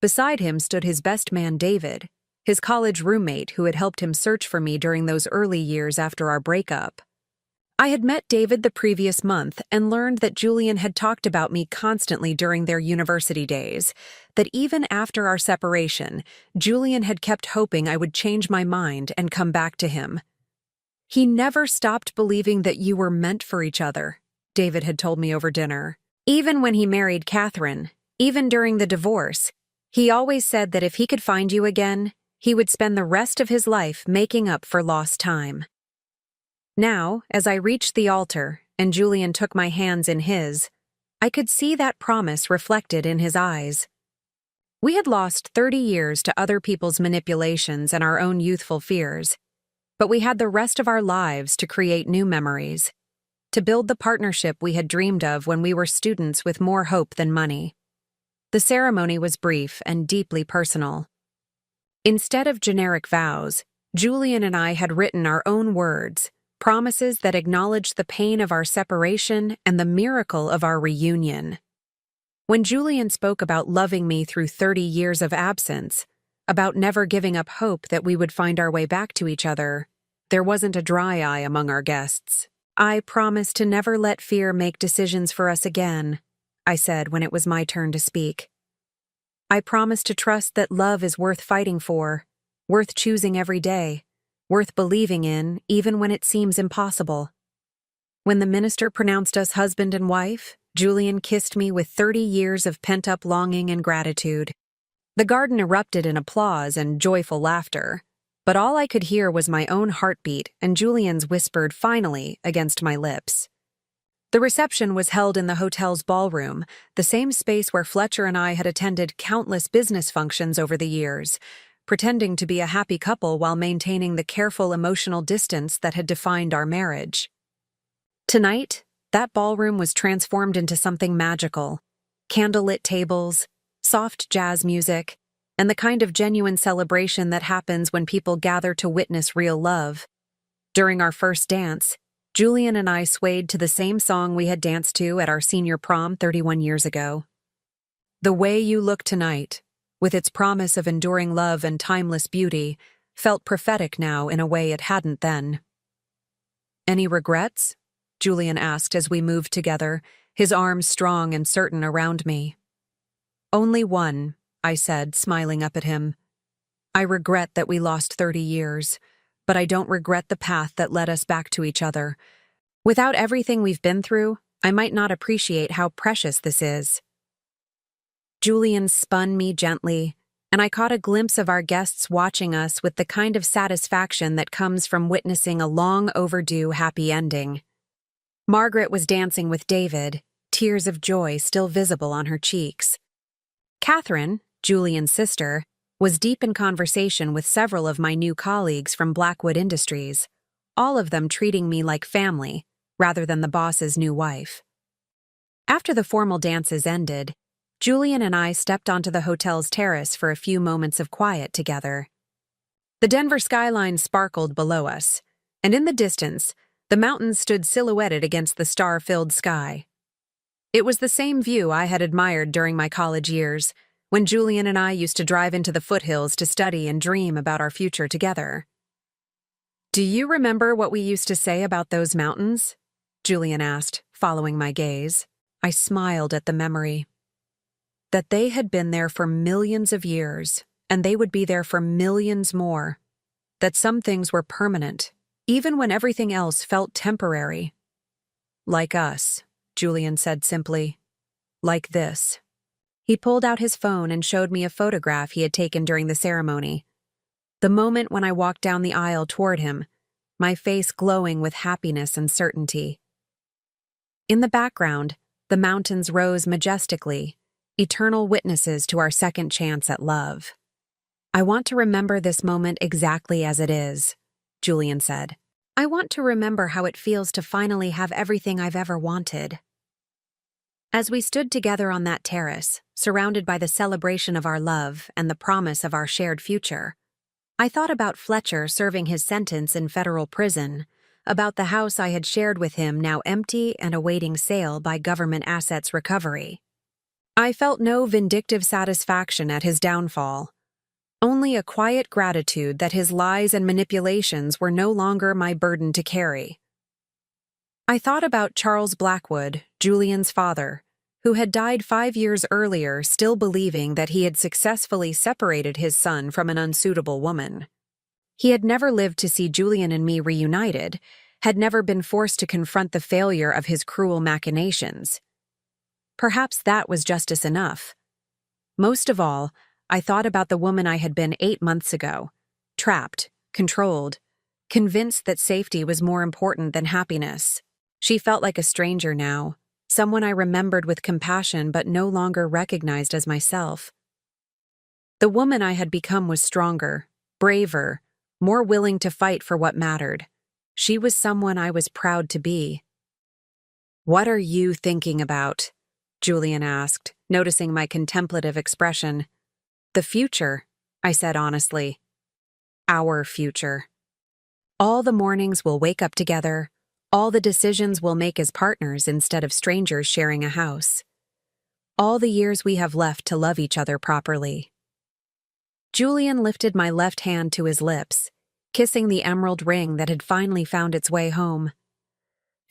Beside him stood his best man David, his college roommate who had helped him search for me during those early years after our breakup. I had met David the previous month and learned that Julian had talked about me constantly during their university days, that even after our separation, Julian had kept hoping I would change my mind and come back to him. "He never stopped believing that you were meant for each other," David had told me over dinner. "Even when he married Catherine, even during the divorce, he always said that if he could find you again, he would spend the rest of his life making up for lost time." Now, as I reached the altar and Julian took my hands in his, I could see that promise reflected in his eyes. We had lost 30 years to other people's manipulations and our own youthful fears, but we had the rest of our lives to create new memories, to build the partnership we had dreamed of when we were students with more hope than money. The ceremony was brief and deeply personal. Instead of generic vows, Julian and I had written our own words, promises that acknowledged the pain of our separation and the miracle of our reunion. When Julian spoke about loving me through 30 years of absence, about never giving up hope that we would find our way back to each other, there wasn't a dry eye among our guests. "I promise to never let fear make decisions for us again," I said when it was my turn to speak. "I promise to trust that love is worth fighting for, worth choosing every day, worth believing in even when it seems impossible." When the minister pronounced us husband and wife, Julian kissed me with 30 years of pent-up longing and gratitude. The garden erupted in applause and joyful laughter, but all I could hear was my own heartbeat and Julian's whispered "finally" against my lips. The reception was held in the hotel's ballroom, the same space where Fletcher and I had attended countless business functions over the years, pretending to be a happy couple while maintaining the careful emotional distance that had defined our marriage. Tonight, that ballroom was transformed into something magical. Candlelit tables, soft jazz music, and the kind of genuine celebration that happens when people gather to witness real love. During our first dance, Julian and I swayed to the same song we had danced to at our senior prom 31 years ago. "The way you look tonight," with its promise of enduring love and timeless beauty, felt prophetic now in a way it hadn't then. "Any regrets?" Julian asked as we moved together, his arms strong and certain around me. "Only one," I said, smiling up at him. "I regret that we lost 30 years, but I don't regret the path that led us back to each other. Without everything we've been through, I might not appreciate how precious this is." Julian spun me gently, and I caught a glimpse of our guests watching us with the kind of satisfaction that comes from witnessing a long-overdue happy ending. Margaret was dancing with David, tears of joy still visible on her cheeks. Catherine, Julian's sister, was deep in conversation with several of my new colleagues from Blackwood Industries, all of them treating me like family, rather than the boss's new wife. After the formal dances ended, Julian and I stepped onto the hotel's terrace for a few moments of quiet together. The Denver skyline sparkled below us, and in the distance, the mountains stood silhouetted against the star-filled sky. It was the same view I had admired during my college years, when Julian and I used to drive into the foothills to study and dream about our future together. "Do you remember what we used to say about those mountains?" Julian asked, following my gaze. I smiled at the memory. That they had been there for millions of years, and they would be there for millions more. That some things were permanent, even when everything else felt temporary. "Like us," Julian said simply. "Like this." He pulled out his phone and showed me a photograph he had taken during the ceremony. The moment when I walked down the aisle toward him, my face glowing with happiness and certainty. In the background, the mountains rose majestically, eternal witnesses to our second chance at love. "I want to remember this moment exactly as it is," Julian said. "I want to remember how it feels to finally have everything I've ever wanted." As we stood together on that terrace, surrounded by the celebration of our love and the promise of our shared future, I thought about Fletcher serving his sentence in federal prison, about the house I had shared with him now empty and awaiting sale by government assets recovery. I felt no vindictive satisfaction at his downfall, only a quiet gratitude that his lies and manipulations were no longer my burden to carry. I thought about Charles Blackwood, Julian's father, who had died 5 years earlier, still believing that he had successfully separated his son from an unsuitable woman. He had never lived to see Julian and me reunited, had never been forced to confront the failure of his cruel machinations. Perhaps that was justice enough. Most of all, I thought about the woman I had been 8 months ago, trapped, controlled, convinced that safety was more important than happiness. She felt like a stranger now, someone I remembered with compassion but no longer recognized as myself. The woman I had become was stronger, braver, more willing to fight for what mattered. She was someone I was proud to be. "What are you thinking about?" Julian asked, noticing my contemplative expression. "The future," I said honestly. "Our future." All the mornings we'll wake up together. All the decisions we'll make as partners instead of strangers sharing a house. All the years we have left to love each other properly. Julian lifted my left hand to his lips, kissing the emerald ring that had finally found its way home.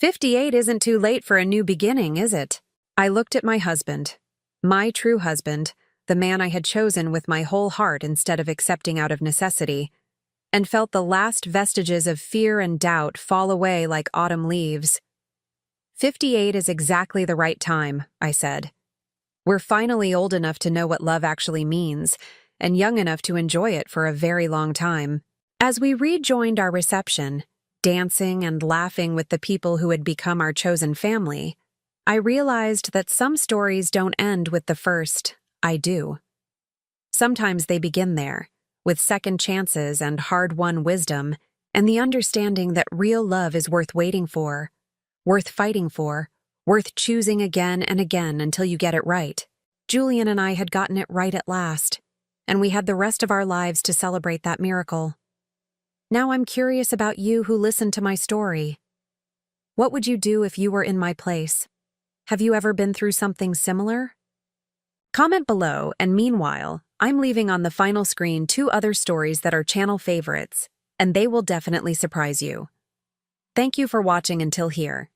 58 isn't too late for a new beginning, is it? I looked at my husband, my true husband, the man I had chosen with my whole heart instead of accepting out of necessity, and felt the last vestiges of fear and doubt fall away like autumn leaves. 58 is exactly the right time, I said. We're finally old enough to know what love actually means, and young enough to enjoy it for a very long time. As we rejoined our reception, dancing and laughing with the people who had become our chosen family, I realized that some stories don't end with the first, I do. Sometimes they begin there, with second chances and hard-won wisdom, and the understanding that real love is worth waiting for, worth fighting for, worth choosing again and again until you get it right. Julian and I had gotten it right at last, and we had the rest of our lives to celebrate that miracle. Now I'm curious about you who listened to my story. What would you do if you were in my place? Have you ever been through something similar? Comment below, and meanwhile, I'm leaving on the final screen 2 other stories that are channel favorites, and they will definitely surprise you. Thank you for watching until here.